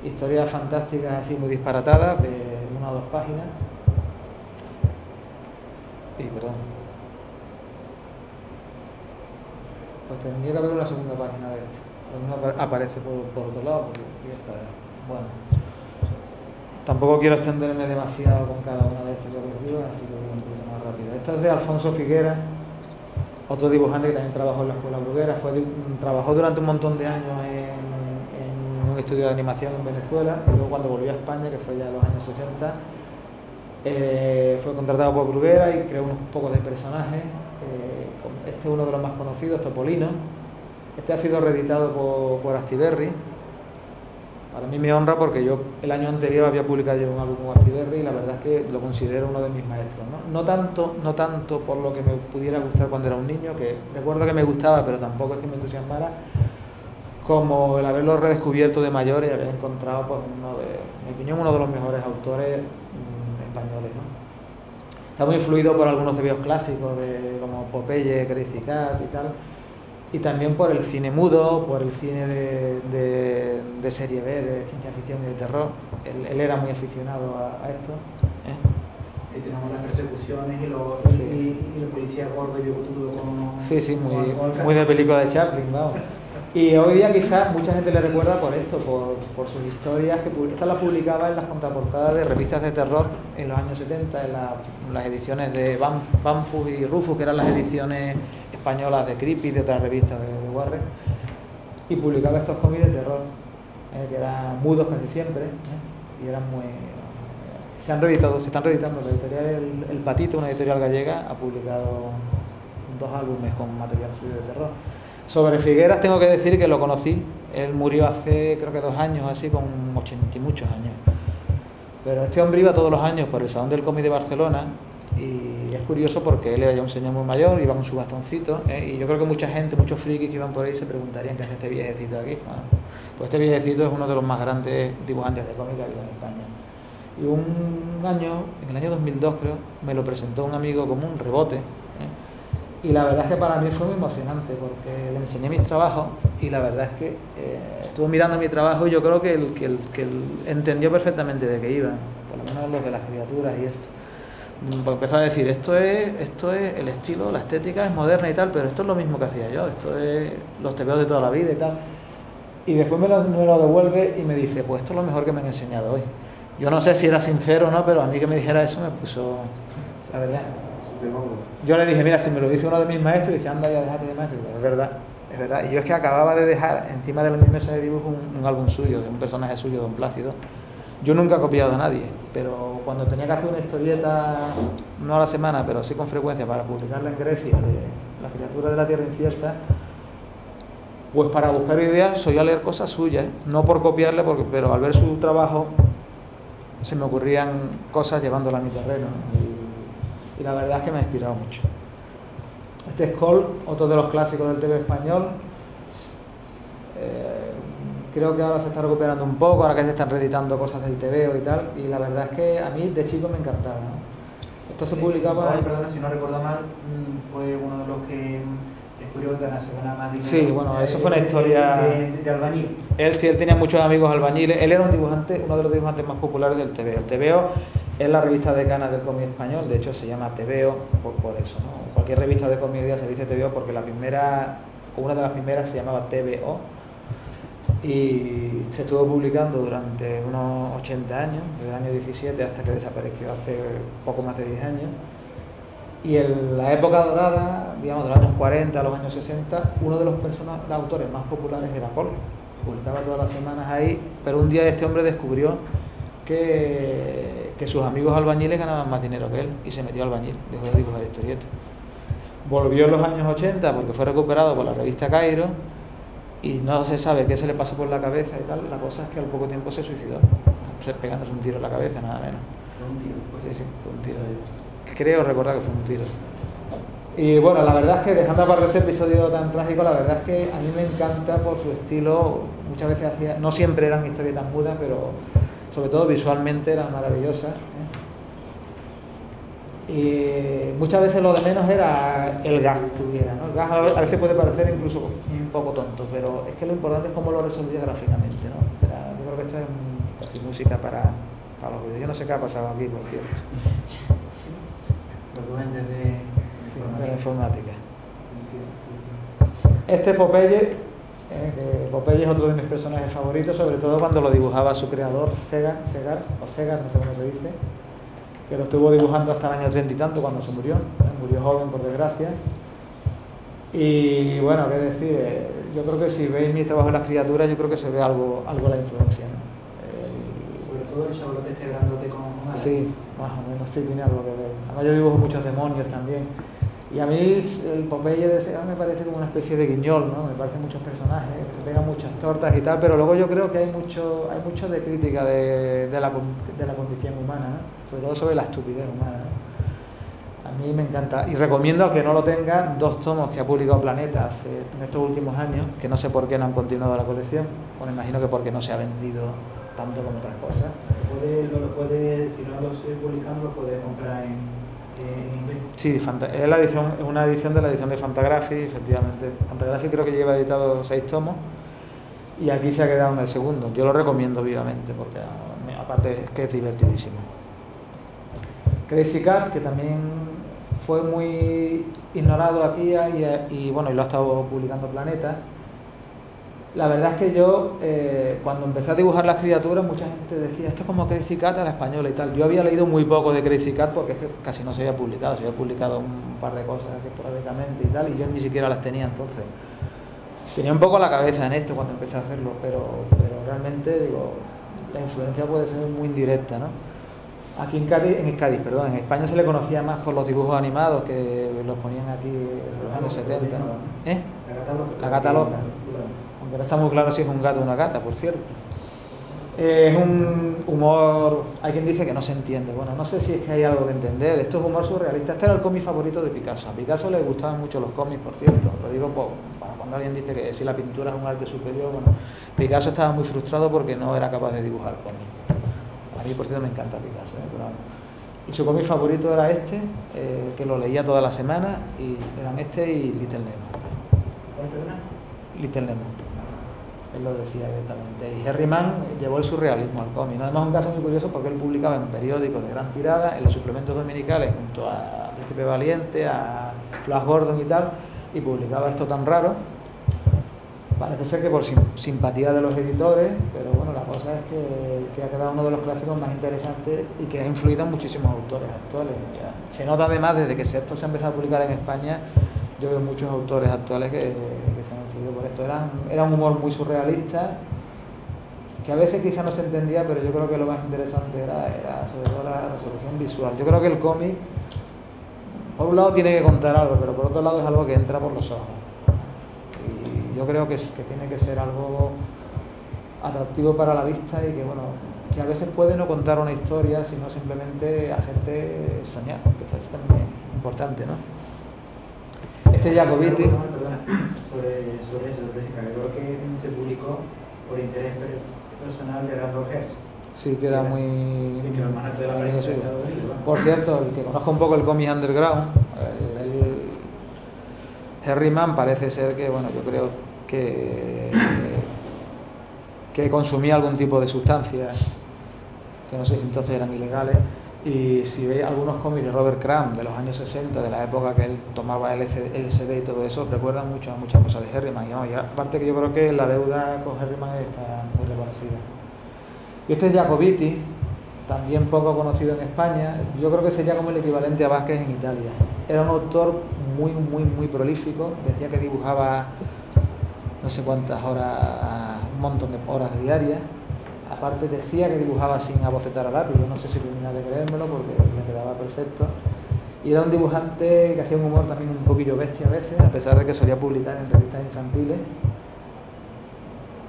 historias fantásticas así muy disparatadas de 1 o 2 páginas. Y perdón. Pues tendría que haber una segunda página de esto. No aparece por otro lado porque ya está. Bueno. Tampoco quiero extenderme demasiado con cada una de estas diapositivas, así que voy un poquito más rápido. Esta es de Alfonso Figuera, otro dibujante que también trabajó en la Escuela Bruguera. Trabajó durante un montón de años en un estudio de animación en Venezuela, y luego cuando volvió a España, que fue ya en los años 60, fue contratado por Bruguera y creó unos pocos de personajes. Este es uno de los más conocidos, Topolino. Este ha sido reeditado por Astiberri. Para mí me honra porque yo el año anterior había publicado yo un álbum con Astiberri y la verdad es que lo considero uno de mis maestros, ¿no? No tanto por lo que me pudiera gustar cuando era un niño, que recuerdo que me gustaba, pero tampoco es que me entusiasmara, como el haberlo redescubierto de mayor y haber encontrado, pues, en mi opinión, uno de los mejores autores españoles, ¿no? Está muy influido por algunos tebeos clásicos como Popeye, Crazy Cat y tal, y también por el cine mudo, por el cine de serie B, de ciencia ficción y de terror. Él era muy aficionado a esto. Y tenemos las persecuciones y los policías gordos y bigotudos con unos... Sí, muy de película de Chaplin, vamos. Y hoy día quizás mucha gente le recuerda por esto, por sus historias, que esta la publicaba en las contraportadas de revistas de terror en los años 70, en las ediciones de Bumpus y Rufus, que eran las ediciones españolas de Creepy, de otras revistas de Warren, y publicaba estos cómics de terror, que eran mudos casi siempre, y eran muy... se están reeditando. La editorial El Patito, una editorial gallega, ha publicado 2 álbumes con material suyo de terror. Sobre Figueras tengo que decir que lo conocí. Él murió hace creo que 2 años, así, con 80 y muchos años. Pero este hombre iba todos los años por el Salón del Cómic de Barcelona, y es curioso porque él era ya un señor muy mayor, iba con su bastoncito, y yo creo que mucha gente, muchos frikis que iban por ahí se preguntarían qué hace este viejecito aquí. Bueno, pues este viejecito es uno de los más grandes dibujantes de cómic que ha habido en España. Y en el año 2002 creo, me lo presentó un amigo común, Rebote, y la verdad es que para mí fue muy emocionante porque le enseñé mis trabajos y la verdad es que estuvo mirando mi trabajo y yo creo que él entendió perfectamente de qué iban, por lo menos los de las criaturas y esto. Pues empezó a decir, esto es el estilo, la estética es moderna y tal, pero esto es lo mismo que hacía yo, esto es los tebeos de toda la vida y tal. Y después me lo devuelve y me dice, pues esto es lo mejor que me han enseñado hoy. Yo no sé si era sincero o no, pero a mí que me dijera eso me puso, la verdad. Yo le dije, mira, si me lo dice uno de mis maestros, y dice, anda, ya déjate de maestro. Y digo, es verdad. Y yo es que acababa de dejar encima de mi mesa de dibujo un álbum suyo, de un personaje suyo, Don Plácido. Yo nunca he copiado a nadie, pero cuando tenía que hacer una historieta, no a la semana, pero sí con frecuencia, para publicarla en Grecia, de La criatura de la tierra incierta, pues para buscar ideas solía leer cosas suyas, no por copiarle, pero al ver su trabajo se me ocurrían cosas llevándola a mi terreno. Y la verdad es que me ha inspirado mucho. Este es Cole, otro de los clásicos del TV español. Creo que ahora se está recuperando un poco, ahora que se están reeditando cosas del TVO y tal, y la verdad es que a mí de chico me encantaba, ¿no? Esto se publicaba... Perdona, si no recuerdo mal, fue uno de los que descubrió que se ganaba más dinero. Sí, bueno, eso fue una historia... De albañil. Él tenía muchos amigos albañiles. Él era un dibujante, uno de los dibujantes más populares del TVO. El TVO es la revista decana del cómic español, de hecho se llama TVO por eso, ¿no? Cualquier revista de cómic se dice TVO porque la primera, o una de las primeras, se llamaba TVO, y se estuvo publicando durante unos 80 años, desde el año 17 hasta que desapareció hace poco más de 10 años. Y en la época dorada, digamos de los años 40 a los años 60, uno de los autores más populares era Cole. Se publicaba todas las semanas ahí, pero un día este hombre descubrió que sus amigos albañiles ganaban más dinero que él y se metió albañil, dejó de dibujar historietas. Volvió en los años 80 porque fue recuperado por la revista Cairo y no se sabe qué se le pasó por la cabeza y tal. La cosa es que al poco tiempo se suicidó, pegándose un tiro en la cabeza, nada menos. ¿Fue un tiro? Sí, fue un tiro. Creo recordar que fue un tiro. Y bueno, la verdad es que, dejando aparte ese episodio tan trágico, la verdad es que a mí me encanta por su estilo. Muchas veces hacía, no siempre eran historietas mudas, pero sobre todo visualmente eran maravillosas, y muchas veces lo de menos era el gag que hubiera, ¿no? El gag a veces puede parecer incluso un poco tonto, pero es que lo importante es cómo lo resolvía gráficamente, ¿no? Yo creo que esto es casi música para los vídeos. Yo no sé qué ha pasado aquí, por cierto. Los duendes de la informática. Este es Popeye, que Popeye es otro de mis personajes favoritos, sobre todo cuando lo dibujaba su creador, Segar, no sé cómo se dice, que lo estuvo dibujando hasta el año 30 y tanto, cuando se murió. Murió joven, por desgracia. Y bueno, qué decir, yo creo que si veis mi trabajo en las criaturas, yo creo que se ve algo la influencia, ¿no? Sobre todo el chavalote este grandote con alas. Sí, más o menos, sí, tiene algo que ver. Además yo dibujo muchos demonios también. Y a mí el Popeye de Segar me parece como una especie de guiñol, ¿no? Me parecen muchos personajes, que se pegan muchas tortas y tal, pero luego yo creo que hay mucho de crítica de la condición humana, ¿no? Sobre todo sobre la estupidez humana, ¿no? A mí me encanta, y recomiendo al que no lo tenga 2 tomos que ha publicado Planeta en estos últimos años, que no sé por qué no han continuado la colección, bueno, imagino que porque no se ha vendido tanto como otras cosas. Si no lo estoy publicando, lo puedes comprar en en inglés. Sí, es una edición de la edición de Fantagraphics, efectivamente. Fantagraphics creo que lleva editado 6 tomos y aquí se ha quedado en el segundo. Yo lo recomiendo vivamente porque aparte es que es divertidísimo. Crazy Cat, que también fue muy ignorado aquí y bueno, y lo ha estado publicando Planeta. La verdad es que yo, cuando empecé a dibujar las criaturas, mucha gente decía, esto es como Crazy Cat a la española y tal. Yo había leído muy poco de Crazy Cat porque es que casi no se había publicado un par de cosas así esporádicamente y tal, y yo ni siquiera las tenía entonces. Tenía un poco la cabeza en esto cuando empecé a hacerlo, pero realmente, digo, la influencia puede ser muy indirecta, ¿no? Aquí en España se le conocía más por los dibujos animados que los ponían aquí en los años 70. ¿Eh? La gata loca. Aunque no está muy claro si es un gato o una gata, por cierto. Es un humor, hay quien dice que no se entiende. Bueno, no sé si es que hay algo que entender. Esto es humor surrealista. Este era el cómic favorito de Picasso. A Picasso le gustaban mucho los cómics, por cierto. Lo digo para cuando alguien dice que si la pintura es un arte superior. Bueno, Picasso estaba muy frustrado porque no era capaz de dibujar cómics. A mí, por cierto, me encanta Picasso, pero vamos. Y su cómic favorito era este, que lo leía toda la semana, y eran este y Little Nemo. Little Nemo. Él lo decía directamente. Y Henry Mann llevó el surrealismo al cómic, ¿no? Además, un caso muy curioso porque él publicaba en periódicos de gran tirada, en los suplementos dominicales, junto a Príncipe Valiente, a Flash Gordon y tal, y publicaba esto tan raro. Parece ser que por simpatía de los editores, pero bueno, la cosa es que ha quedado uno de los clásicos más interesantes y que ha influido en muchísimos autores actuales. Se nota además, desde que esto se ha empezado a publicar en España, yo veo muchos autores actuales que se han influido por esto. Era un humor muy surrealista, que a veces quizá no se entendía, pero yo creo que lo más interesante era sobre todo la resolución visual. Yo creo que el cómic, por un lado tiene que contar algo, pero por otro lado es algo que entra por los ojos. Yo creo que tiene que ser algo atractivo para la vista y que, bueno, que a veces puede no contar una historia, sino simplemente hacerte soñar, que esto es también importante, ¿no? Este Jacobiti... Sobre eso, creo que se publicó por interés personal de Randall Hearst. Sí, que era muy... Sí, que los manos de la prensa de Estados Unidos. Por cierto, el que conozca un poco el cómic underground, Henry Mann parece ser que, bueno, yo creo que consumía algún tipo de sustancias, que no sé si entonces eran ilegales, y si veis algunos cómics de Robert Crumb de los años 60, de la época que él tomaba LSD y todo eso, recuerdan mucho a muchas cosas de Henry Mann, y aparte que yo creo que la deuda con Henry Mann está muy reconocida. Y este es Jacobiti, también poco conocido en España, yo creo que sería como el equivalente a Vázquez en Italia. Era un autor muy prolífico, decía que dibujaba no sé cuántas horas, un montón de horas diarias. Aparte decía que dibujaba sin abocetar a lápiz, yo no sé si termina de creérmelo porque me quedaba perfecto. Y era un dibujante que hacía un humor también un poquillo bestia a veces, a pesar de que solía publicar en revistas infantiles.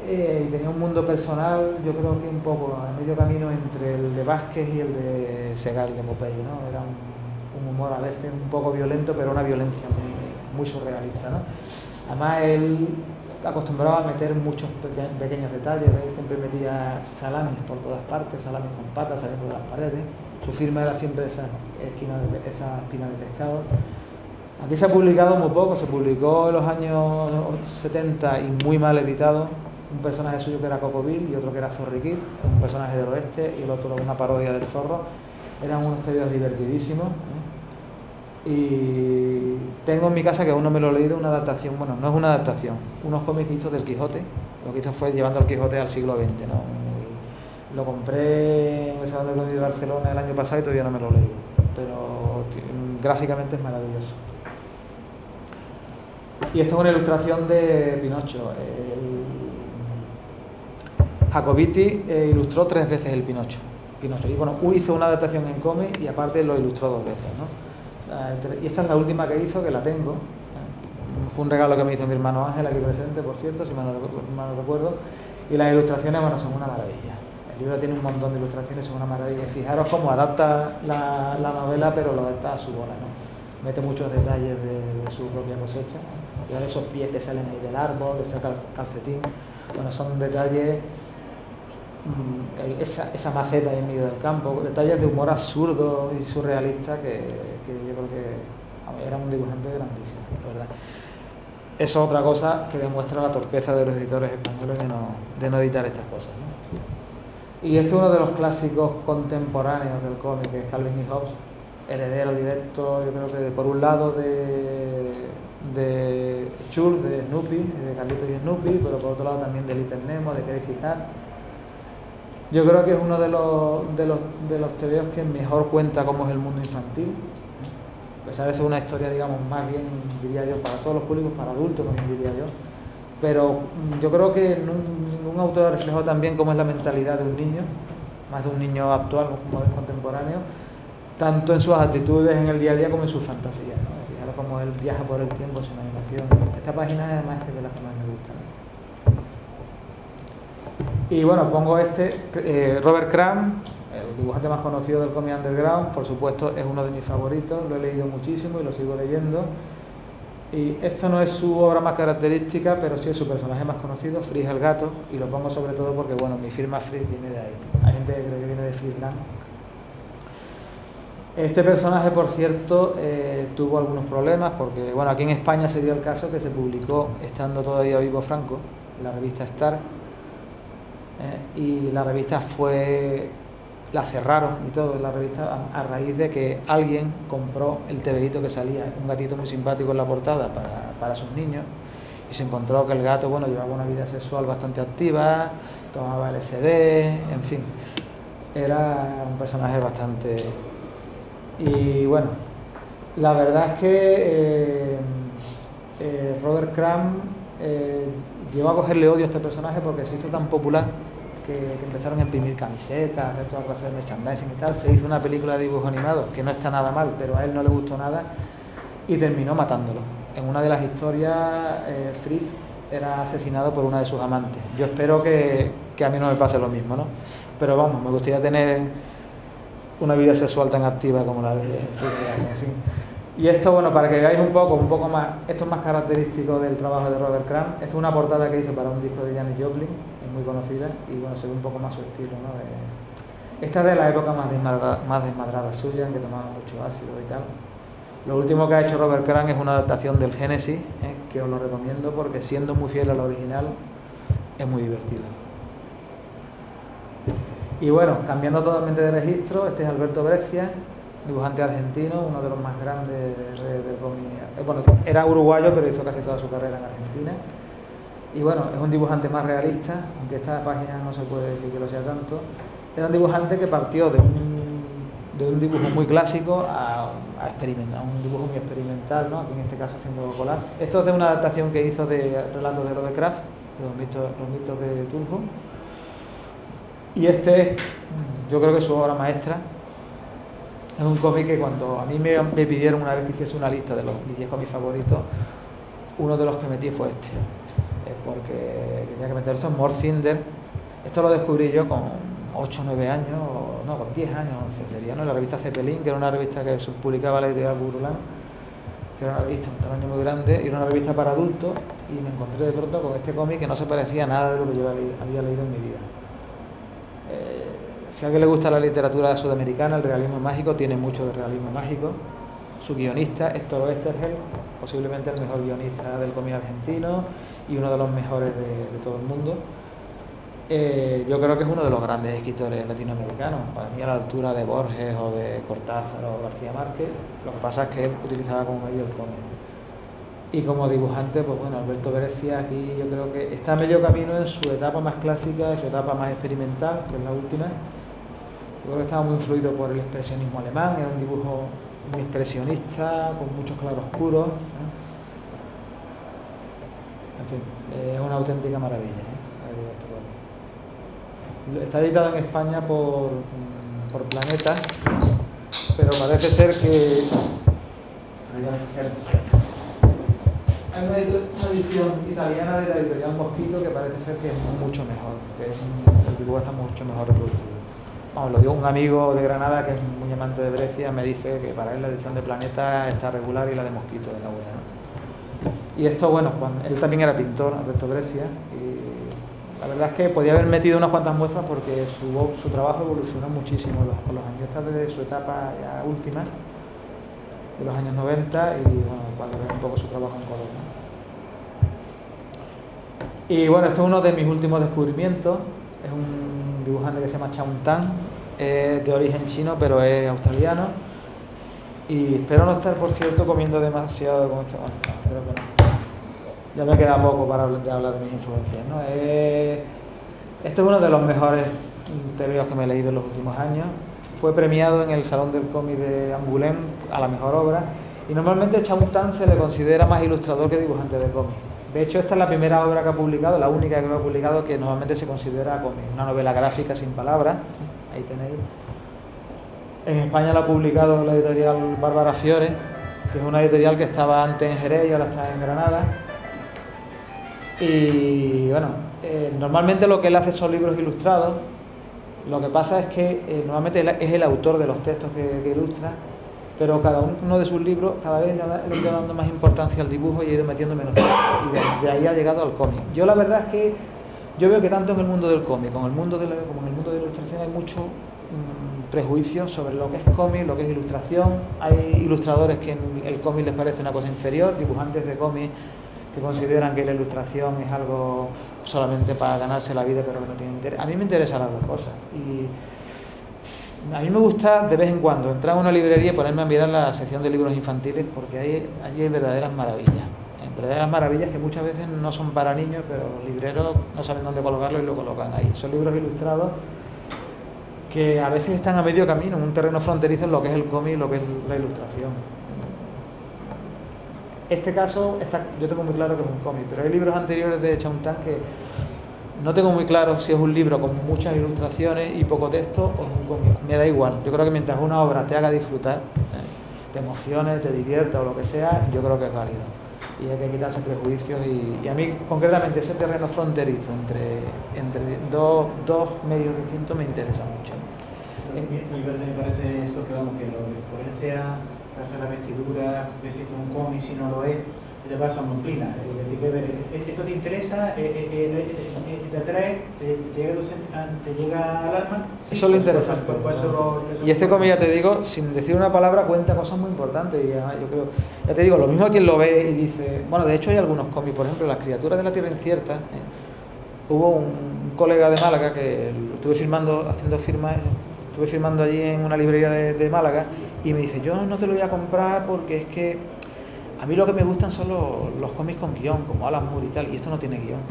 Y tenía un mundo personal, yo creo que un poco a medio camino entre el de Vázquez y el de Segal de Mopelli, ¿no? Era un humor a veces un poco violento, pero una violencia muy surrealista, ¿no? Además, él acostumbraba a meter muchos pequeños detalles, ¿ves? Siempre metía salamis por todas partes, salamis con patas saliendo de las paredes. Su firma era siempre esa espina de pescado. Aquí se ha publicado muy poco, se publicó en los años 70 y muy mal editado. Un personaje suyo que era Coco Bill y otro que era Zorri Kid, un personaje del oeste, y el otro una parodia del zorro. Eran unos tebeos divertidísimos, ¿eh? Y tengo en mi casa, que aún no me lo he leído, una adaptación, bueno, no es una adaptación, unos cómics que hizo del Quijote. Lo que hizo fue llevando al Quijote al siglo XX, ¿no? Lo compré en el Salón del Cómic de Barcelona el año pasado y todavía no me lo he leído, pero gráficamente es maravilloso. Y esta es una ilustración de Pinocho. Jacobiti ilustró 3 veces el Pinocho. Y bueno, hizo una adaptación en cómic y aparte lo ilustró 2 veces, ¿no? Y esta es la última que hizo, que la tengo. Fue un regalo que me hizo mi hermano Ángel, aquí presente, por cierto, si mal no recuerdo. Y las ilustraciones, bueno, son una maravilla. El libro tiene un montón de ilustraciones, son una maravilla. Fijaros cómo adapta la novela, pero lo adapta a su bola, ¿no? Mete muchos detalles de su propia cosecha, ¿no? De esos pies que salen ahí del árbol, ese calcetín. Bueno, son detalles esa maceta ahí en medio del campo, detalles de humor absurdo y surrealista que yo creo que era un dibujante grandísimo, ¿verdad? Eso es otra cosa que demuestra la torpeza de los editores españoles de no editar estas cosas, ¿no? Y este es uno de los clásicos contemporáneos del cómic, que es Calvin y Hobbes, heredero directo, yo creo que por un lado de Schulz, de Snoopy, de Carlitos y Snoopy, pero por otro lado también de Little Nemo, de Crazy Cat. Yo creo que es uno de los tebeos que mejor cuenta cómo es el mundo infantil. A pesar de ser una historia, digamos, más bien, diría yo, para todos los públicos, para adultos, como diría yo. Pero yo creo que ningún autor ha reflejado también cómo es la mentalidad de un niño, más de un niño actual como de contemporáneo, tanto en sus actitudes en el día a día como en sus fantasías, ¿no? Fijaros cómo él viaja por el tiempo sin animación. Esta página además es de las que más me gusta, ¿no? Y bueno, pongo Robert Crumb, el dibujante más conocido del cómic underground, por supuesto es uno de mis favoritos, lo he leído muchísimo y lo sigo leyendo. Y esto no es su obra más característica, pero sí es su personaje más conocido, Fritz el gato, y lo pongo sobre todo porque, bueno, mi firma Fritz viene de ahí. Hay gente que cree que viene de Fritzland. Este personaje, por cierto, tuvo algunos problemas porque, bueno, aquí en España se dio el caso que se publicó, estando todavía vivo Franco, en la revista Star, y la revista la cerraron y todo, la revista, a raíz de que alguien compró el tebeíto que salía, un gatito muy simpático en la portada para sus niños, y se encontró que el gato, bueno, llevaba una vida sexual bastante activa, tomaba LSD, en fin, era un personaje bastante... Y bueno, la verdad es que Robert Crumb llegó a cogerle odio a este personaje porque se hizo tan popular que empezaron a imprimir camisetas, a hacer toda clase de merchandising y tal. Se hizo una película de dibujo animado que no está nada mal, pero a él no le gustó nada y terminó matándolo. En una de las historias, Fritz era asesinado por una de sus amantes. Yo espero que a mí no me pase lo mismo, ¿no? Pero vamos, me gustaría tener una vida sexual tan activa como la de Fritz, en fin. Y esto, bueno, para que veáis un poco más, esto es más característico del trabajo de Robert Crumb. Esto es una portada que hizo para un disco de Janis Joplin, es muy conocida, y bueno, se ve un poco más su estilo, ¿no? Esta es de la época más desmadrada suya, en que tomaba mucho ácido y tal. Lo último que ha hecho Robert Crumb es una adaptación del Génesis, que os lo recomiendo porque, siendo muy fiel a la original, es muy divertido. Y bueno, cambiando totalmente de registro, este es Alberto Breccia, dibujante argentino, uno de los más grandes de cómic. Bueno, era uruguayo, pero hizo casi toda su carrera en Argentina. Y bueno, es un dibujante más realista, aunque esta página no se puede decir que lo sea tanto. Era un dibujante que partió de un dibujo muy clásico a experimentar, un dibujo muy experimental, ¿no? Aquí en este caso haciendo collage. Esto es de una adaptación que hizo de relatos de Lovecraft, de los mitos de Tulhu. Y este, yo creo que es su obra maestra. Es un cómic que, cuando a mí me pidieron una vez que hiciese una lista de los 10 cómics favoritos, uno de los que metí fue este, porque tenía que meter esto. En Mort Cinder. Esto lo descubrí yo con 8 o 9 años, no, con 10 años, 11 sería, ¿no? En la revista Zeppelin, que era una revista que publicaba la editorial Burulán, que era una revista de un tamaño muy grande, y era una revista para adultos, y me encontré de pronto con este cómic que no se parecía a nada de lo que yo había leído en mi vida. Si a alguien le gusta la literatura sudamericana, el realismo mágico, tiene mucho de realismo mágico. Su guionista, Héctor Oesterheld, posiblemente el mejor guionista del cómic argentino y uno de los mejores de todo el mundo. Yo creo que es uno de los grandes escritores latinoamericanos, para mí a la altura de Borges o de Cortázar o García Márquez. Lo que pasa es que él utilizaba como medio el cómic. Y como dibujante, pues bueno, Alberto Breccia aquí yo creo que está a medio camino en su etapa más clásica, en su etapa más experimental, que es la última. Yo creo que estaba muy influido por el expresionismo alemán, era un dibujo muy expresionista, con muchos claroscuros, ¿no? En fin, es una auténtica maravilla, Está editado en España por Planeta, pero parece ser que hay una edición italiana de la editorial Mosquito que parece ser que es mucho mejor, que el dibujo está mucho mejor reproducido. Vamos, lo dio un amigo de Granada que es muy amante de Breccia, me dice que para él la edición de Planeta está regular y la de Mosquito es la buena, ¿no? Y esto, bueno, él también era pintor, Alberto Breccia, y La verdad es que podía haber metido unas cuantas muestras porque su trabajo evolucionó muchísimo con los años. Esta desde su etapa ya última, de los años 90, y bueno, cuando ve un poco su trabajo en color, ¿no? Y bueno, esto es uno de mis últimos descubrimientos. Es un dibujante que se llama Chao Tan, es de origen chino, pero es australiano. Y espero no estar, por cierto, comiendo demasiado con este. Bueno, creo que no. Ya me queda poco para hablar de mis influencias, ¿no? Este es uno de los mejores tebeos que me he leído en los últimos años. Fue premiado en el Salón del Cómic de Angoulême a la mejor obra. Y normalmente a Chao Tan se le considera más ilustrador que dibujante de cómic. De hecho, esta es la primera obra que ha publicado, la única que ha publicado que normalmente se considera cómic. Una novela gráfica sin palabras. Ahí tenéis. En España la ha publicado la editorial Bárbara Fiore, que es una editorial que estaba antes en Jerez y ahora está en Granada. Y bueno, normalmente lo que él hace son libros ilustrados. Lo que pasa es que normalmente él es el autor de los textos que ilustra, pero cada uno de sus libros cada vez le ha ido dando más importancia al dibujo y ha ido metiendo menos texto, y de ahí ha llegado al cómic. Yo la verdad es que yo veo que tanto en el mundo del cómic como en el mundo de la ilustración hay mucho prejuicios sobre lo que es cómic, lo que es ilustración. Hay ilustradores que en el cómic les parece una cosa inferior, dibujantes de cómic que consideran que la ilustración es algo solamente para ganarse la vida, pero que no tiene interés. A mí me interesan las dos cosas, y a mí me gusta de vez en cuando entrar a una librería y ponerme a mirar la sección de libros infantiles, porque allí hay verdaderas maravillas que muchas veces no son para niños, pero los libreros no saben dónde colocarlo y lo colocan ahí. Son libros ilustrados que a veces están a medio camino, en un terreno fronterizo en lo que es el cómic y lo que es la ilustración. Este caso, yo tengo muy claro que es un cómic, pero hay libros anteriores de Chao Tan que no tengo muy claro si es un libro con muchas ilustraciones y poco texto o es un cómic. Me da igual. Yo creo que mientras una obra te haga disfrutar, te emocione, te divierta o lo que sea, yo creo que es válido. Y hay que quitarse prejuicios. Y a mí, concretamente, ese terreno fronterizo entre dos medios distintos me interesa mucho. Me parece eso, que vamos, que lo que ponerse a hacer la vestidura, que si es un cómic, si no lo es, te pasa muy plina. Esto te interesa, te atrae, te llega al alma. Sí, eso es lo interesante. Y este cómic, ya te digo, sin decir una palabra, cuenta cosas muy importantes. Y yo creo, ya te digo, lo mismo a quien lo ve y dice, bueno, de hecho hay algunos cómics, por ejemplo, Las criaturas de la Tierra Incierta. Hubo un colega de Málaga que estuve filmando, haciendo firmas. Estuve firmando allí en una librería de Málaga y me dice, yo no te lo voy a comprar porque es que a mí lo que me gustan son los cómics con guión, como Alan Moore y tal, y esto no tiene guión.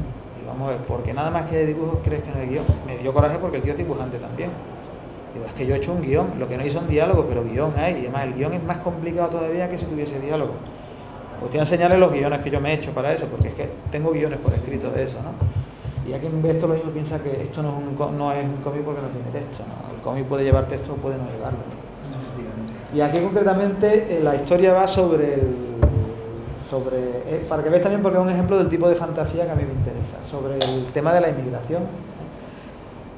Y vamos a ver, porque nada más que de dibujos crees que no hay guión. Me dio coraje porque el tío es dibujante también. Digo, es que yo he hecho un guión, lo que no hay son diálogos, pero guión hay, y además el guión es más complicado todavía que si tuviese diálogo. Pues voy a enseñarles los guiones que yo me he hecho para eso, porque es que tengo guiones por escrito de eso, ¿no? Y a quien ve esto lo mismo piensa que esto no es un cómic porque no tiene texto, ¿no? El cómic puede llevar texto o puede no llevarlo, ¿no? Y aquí concretamente la historia va para que veáis también, porque es un ejemplo del tipo de fantasía que a mí me interesa, sobre el tema de la inmigración.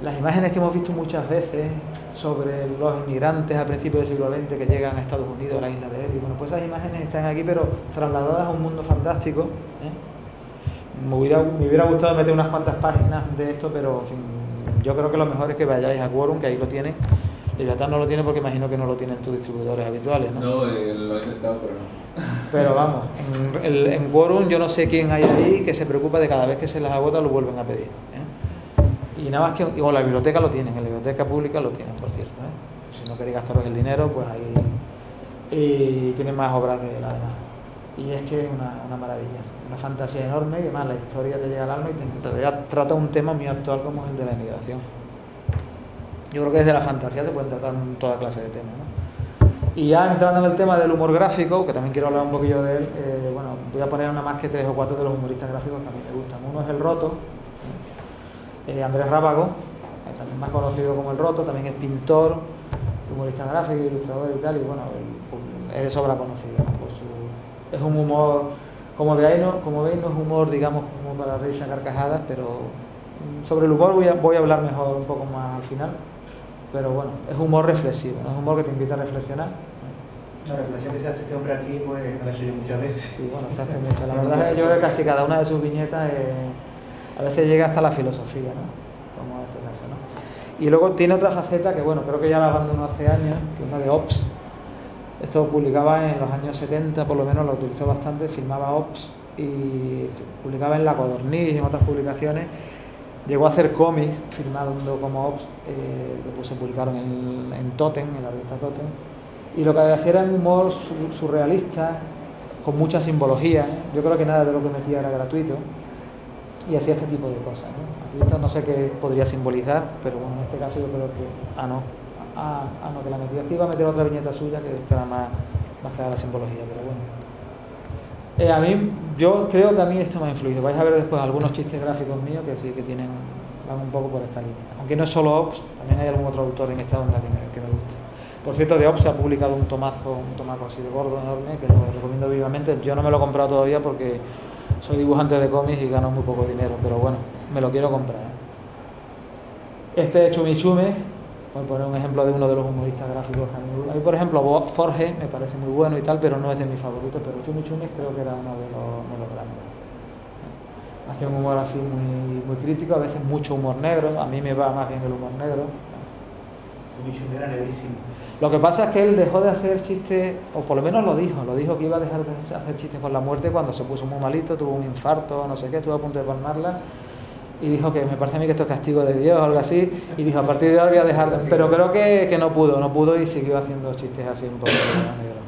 Las imágenes que hemos visto muchas veces sobre los inmigrantes a principios del siglo XX que llegan a Estados Unidos, a la isla de Ellis, bueno, pues esas imágenes están aquí, pero trasladadas a un mundo fantástico, ¿eh? Me hubiera gustado meter unas cuantas páginas de esto, pero en fin, yo creo que lo mejor es que vayáis a Quorum, que ahí lo tiene. Leviatán no lo tiene porque imagino que no lo tienen tus distribuidores habituales, ¿no? No, lo he intentado, pero no. Pero vamos, en Quorum yo no sé quién hay ahí que se preocupa de cada vez que se les agota lo vuelven a pedir, ¿eh? Y nada más que, o la biblioteca lo tienen, en la biblioteca pública lo tienen, por cierto, ¿eh? Si no queréis gastaros el dinero, pues ahí y tienen más obras de él además. Y es que es una maravilla, una fantasía enorme, y además la historia te llega al alma y en realidad trata un tema muy actual como es el de la inmigración. Yo creo que desde la fantasía se pueden tratar toda clase de temas, ¿no? Y ya entrando en el tema del humor gráfico, que también quiero hablar un poquillo de él, bueno, voy a poner nada más que 3 o 4 de los humoristas gráficos que a mí me gustan. Uno es El Roto, Andrés Rábago, también más conocido como El Roto, también es pintor, humorista gráfico, ilustrador y tal, y bueno, es de sobra conocido, ¿no? Es un humor, como veis, no es humor, digamos, como para reírse a carcajadas, pero sobre el humor voy a hablar mejor un poco más al final, pero bueno, es humor reflexivo, no es humor que te invita a reflexionar. La reflexión que se hace este hombre aquí, pues me la he hecho yo muchas veces. Sí, bueno, se hace mucho. La verdad es que yo creo que casi cada una de sus viñetas a veces llega hasta la filosofía, ¿no? Como en este caso, ¿no? Y luego tiene otra faceta que, bueno, creo que ya la abandonó hace años, que es la de Ops. Esto publicaba en los años 70, por lo menos lo utilizó bastante, filmaba Ops y publicaba en La Codorniz y en otras publicaciones. Llegó a hacer cómics firmando como Ops, que se publicaron en Totem, en la revista Totem. Y lo que hacía era un humor surrealista, con mucha simbología. Yo creo que nada de lo que metía era gratuito y hacía este tipo de cosas, ¿no? Aquí esto no sé qué podría simbolizar, pero bueno, en este caso yo creo que... que la metí. Aquí iba a meter otra viñeta suya que era más clara la simbología, pero bueno. A mí, yo creo que a mí esto me ha influido. Vais a ver después algunos chistes gráficos míos que sí que van un poco por esta línea. Aunque no es solo Ops, también hay algún otro autor en esta onda que me gusta. Por cierto, de Ops se ha publicado un tomaco así de gordo, enorme, que lo recomiendo vivamente. Yo no me lo he comprado todavía porque soy dibujante de cómics y gano muy poco dinero, pero bueno, me lo quiero comprar. Este es Chumichume. Voy a poner un ejemplo de uno de los humoristas gráficos. A mí, por ejemplo, Forge me parece muy bueno y tal, pero no es de mis favoritos. Pero Chumichume creo que era uno de los grandes. Hacía un humor así muy crítico, a veces mucho humor negro. A mí me va más bien el humor negro. Chumichume era negrísimo. Lo que pasa es que él dejó de hacer chistes, o por lo menos lo dijo que iba a dejar de hacer chistes con la muerte cuando se puso muy malito, tuvo un infarto, no sé qué, estuvo a punto de palmarla. Y dijo que me parece a mí que esto es castigo de Dios o algo así, y dijo a partir de ahora voy a dejar de... Pero creo que no pudo y siguió haciendo chistes así un poco negros.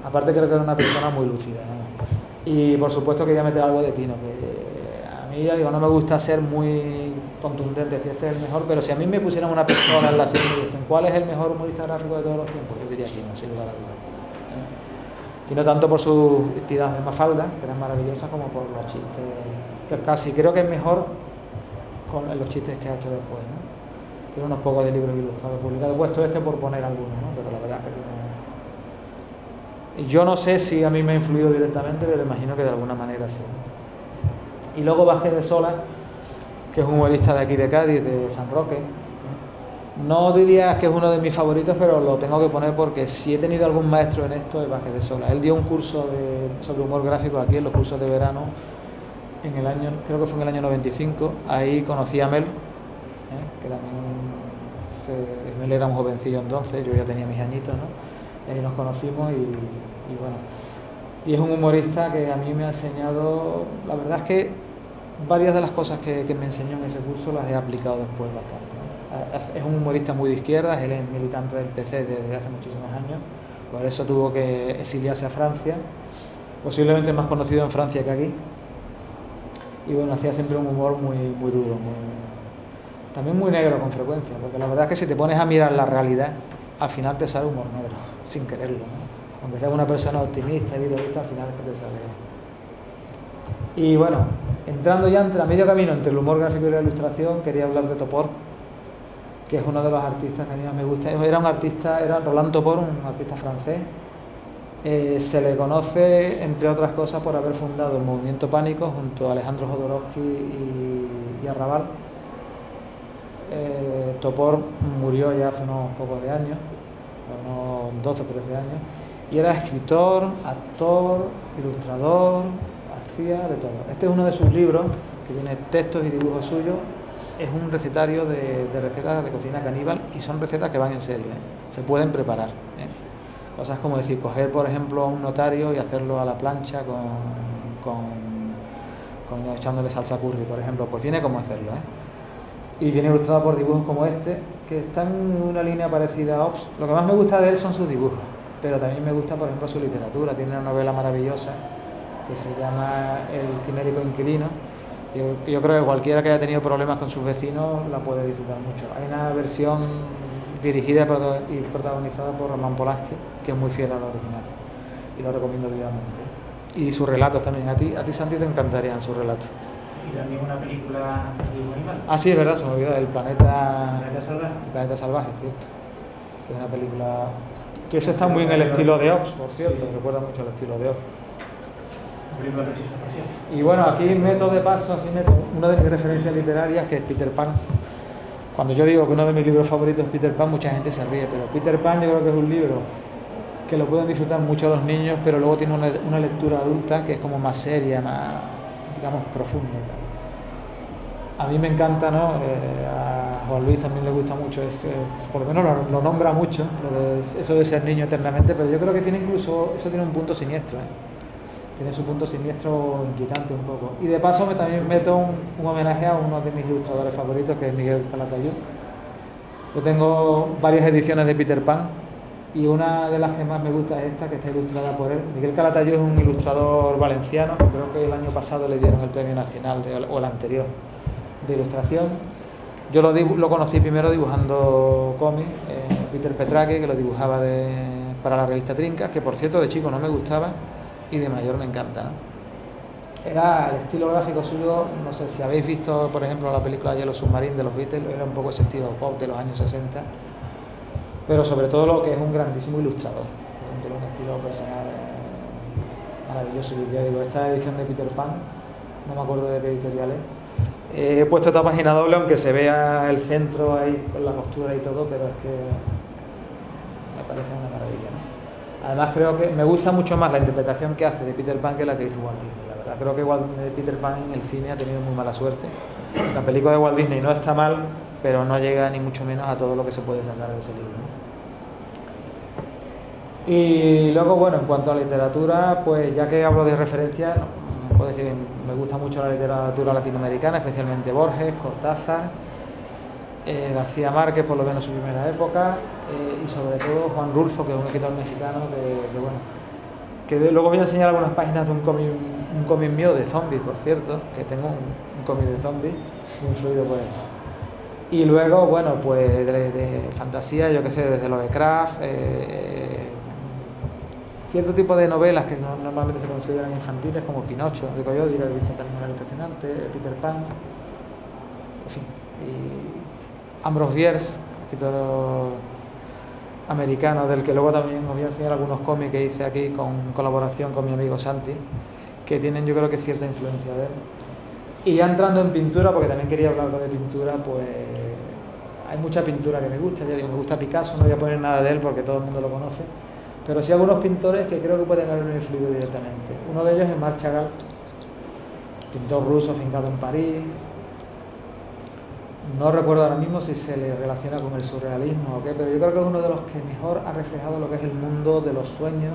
Aparte creo que era una persona muy lúcida, ¿no? Y por supuesto quería meter algo de Tino, que a mí ya digo, no me gusta ser muy contundente, que este es el mejor, pero si a mí me pusieran una pistola en la serie y me dicen ¿cuál es el mejor humorista gráfico de todos los tiempos? Yo diría Tino, sin lugar a dudas. Y no tanto por sus tiradas de Mafalda, que eran maravillosas, como por los chistes, que casi creo que es mejor con los chistes que ha hecho después, ¿no? Tiene unos pocos de libros ilustrados publicados. He puesto este por poner algunos, ¿no? Pero la verdad es que tiene... Y yo no sé si a mí me ha influido directamente, pero imagino que de alguna manera sí. Y luego Vázquez de Sola, que es un humorista de aquí de Cádiz, de San Roque. No diría que es uno de mis favoritos, pero lo tengo que poner porque si he tenido algún maestro en esto es Vázquez de Sola. Él dio un curso sobre humor gráfico aquí en los cursos de verano en el año, creo que fue en el año 95. Ahí conocí a Mel, que también Mel era un jovencillo entonces, yo ya tenía mis añitos, ¿no? Ahí nos conocimos y bueno, y es un humorista que a mí me ha enseñado, la verdad es que varias de las cosas que me enseñó en ese curso las he aplicado después bastante. Es un humorista muy de izquierdas, él es militante del PC desde hace muchísimos años, por eso tuvo que exiliarse a Francia, posiblemente más conocido en Francia que aquí, y bueno, hacía siempre un humor muy duro, también muy negro con frecuencia, porque la verdad es que si te pones a mirar la realidad, al final te sale humor negro, sin quererlo, ¿no? Aunque seas una persona optimista y idealista, al final es que te sale. Y bueno, entrando ya a medio camino entre el humor gráfico y la ilustración, quería hablar de Topor, que es uno de los artistas que a mí más me gusta. Era Roland Topor, un artista francés. Se le conoce, entre otras cosas, por haber fundado el Movimiento Pánico junto a Alejandro Jodorowsky y Arrabal. Topor murió ya hace unos pocos de años, unos 12 o 13 años, y era escritor, actor, ilustrador, hacía de todo. Este es uno de sus libros, que tiene textos y dibujos suyos. Es un recetario de recetas de cocina caníbal y son recetas que van en serio, se pueden preparar. Cosas como decir, coger por ejemplo a un notario y hacerlo a la plancha echándole salsa curry, por ejemplo, pues viene cómo hacerlo. Y viene ilustrado por dibujos como este, que están en una línea parecida a Ops. Lo que más me gusta de él son sus dibujos, pero también me gusta por ejemplo su literatura. Tiene una novela maravillosa que se llama El quimérico inquilino. Yo creo que cualquiera que haya tenido problemas con sus vecinos la puede disfrutar mucho. Hay una versión dirigida y protagonizada por Roman Polanski, que es muy fiel a la original, y lo recomiendo vivamente. Y sus relatos también, a ti Santi te encantarían sus relatos. Y también una película de dibujo animal. Ah, sí, es verdad, se me olvidó, El planeta Salvaje. El planeta salvaje, cierto. Que es una película que eso está muy en el estilo de Ops, por cierto, recuerda mucho el estilo de Ops. Película preciosa, por cierto. Y bueno, aquí meto de paso, una de mis referencias literarias, que es Peter Pan. Cuando yo digo que uno de mis libros favoritos es Peter Pan, mucha gente se ríe, pero Peter Pan yo creo que es un libro que lo pueden disfrutar mucho los niños, pero luego tiene una lectura adulta que es como más seria, más, digamos, profunda. A mí me encanta, ¿no? A Juan Luis también le gusta mucho, por lo menos lo nombra mucho, eso de ser niño eternamente, pero yo creo que tiene incluso, eso tiene un punto siniestro, ¿eh? Tiene su punto siniestro inquietante un poco. Y de paso también meto un homenaje a uno de mis ilustradores favoritos, que es Miguel Calatayud. Yo tengo varias ediciones de Peter Pan y una de las que más me gusta es esta, que está ilustrada por él. Miguel Calatayud es un ilustrador valenciano, creo que el año pasado le dieron el Premio Nacional, o el anterior, de ilustración. Yo lo conocí primero dibujando cómics, Peter Petraque, que lo dibujaba para la revista Trincas, que por cierto de chico no me gustaba y de mayor me encanta, ¿no? Era el estilo gráfico suyo, no sé si habéis visto por ejemplo la película Yellow Submarine de los Beatles, era un poco ese estilo pop de los años 60, pero sobre todo lo que es un grandísimo ilustrador, tiene un estilo personal maravilloso. Y ya digo, esta edición de Peter Pan, no me acuerdo de qué editorial es, he puesto esta página doble aunque se vea el centro ahí con la costura y todo, pero es que me parece una maravilla, ¿no? Además creo que me gusta mucho más la interpretación que hace de Peter Pan que la que hizo Walt Disney, la verdad. Creo que Peter Pan en el cine ha tenido muy mala suerte. La película de Walt Disney no está mal, pero no llega ni mucho menos a todo lo que se puede sacar de ese libro, ¿no? Y luego, bueno, en cuanto a literatura, pues ya que hablo de referencia, puedo decir que me gusta mucho la literatura latinoamericana, especialmente Borges, Cortázar, García Márquez, por lo menos su primera época, y sobre todo Juan Rulfo, que es un escritor mexicano que luego voy a enseñar algunas páginas de un cómic mío de zombies, por cierto, que tengo un cómic de zombies muy influido por él. Y luego, bueno, pues de fantasía, yo que sé, desde Lovecraft, cierto tipo de novelas que normalmente se consideran infantiles, como Pinocho, Rico Yoddi, el visto terminal fascinante, Peter Pan, en fin. Y Ambrose Bierce, escritor americano, del que luego también os voy a enseñar algunos cómics que hice aquí con colaboración con mi amigo Santi, que tienen yo creo que cierta influencia de él. Y ya entrando en pintura, porque también quería hablar de pintura, pues hay mucha pintura que me gusta, ya digo, me gusta Picasso, no voy a poner nada de él porque todo el mundo lo conoce, pero sí algunos pintores que creo que pueden haberme influido directamente. Uno de ellos es Marc Chagall, pintor ruso afincado en París. No recuerdo ahora mismo si se le relaciona con el surrealismo o qué, pero yo creo que es uno de los que mejor ha reflejado lo que es el mundo de los sueños.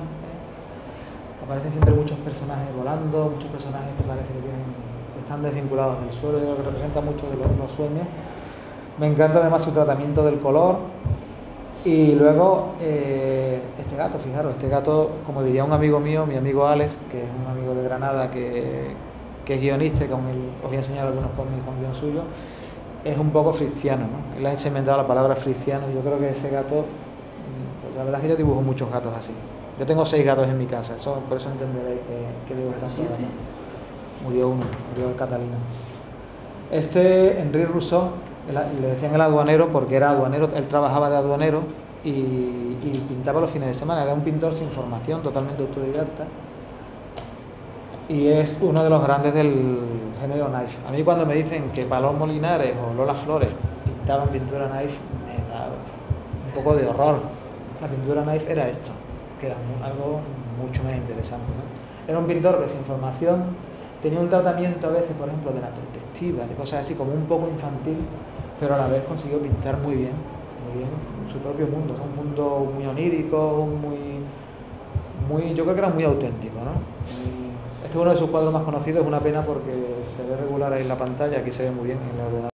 Aparecen siempre muchos personajes volando, muchos personajes que parece que están desvinculados del suelo, yo creo que representa mucho de los sueños. Me encanta además su tratamiento del color. Y luego este gato, fijaros, este gato, como diría un amigo mío, mi amigo Alex, que es un amigo de Granada, que es guionista, que os voy a enseñar algunos cómics con guión suyo, es un poco fricciano, ¿no? Él ha inventado la palabra fricciano. Yo creo que ese gato, pues la verdad es que yo dibujo muchos gatos así. Yo tengo 6 gatos en mi casa, por eso entenderéis que dibujo tanto gato. Murió uno, murió el Catalina. Este, Henri Rousseau, le decían el aduanero porque era aduanero, él trabajaba de aduanero y pintaba los fines de semana. Era un pintor sin formación, totalmente autodidacta. Y es uno de los grandes del género knife. A mí cuando me dicen que Palomo Linares o Lola Flores pintaban pintura knife, me da un poco de horror. La pintura knife era esto, que era algo mucho más interesante, ¿no? Era un pintor que sin formación tenía un tratamiento a veces, por ejemplo, de la perspectiva, de cosas así como un poco infantil, pero a la vez consiguió pintar muy bien su propio mundo, ¿no? Un mundo muy onírico, yo creo que era muy auténtico, ¿no? Este es uno de sus cuadros más conocidos, es una pena porque se ve regular ahí en la pantalla, aquí se ve muy bien en el ordenador.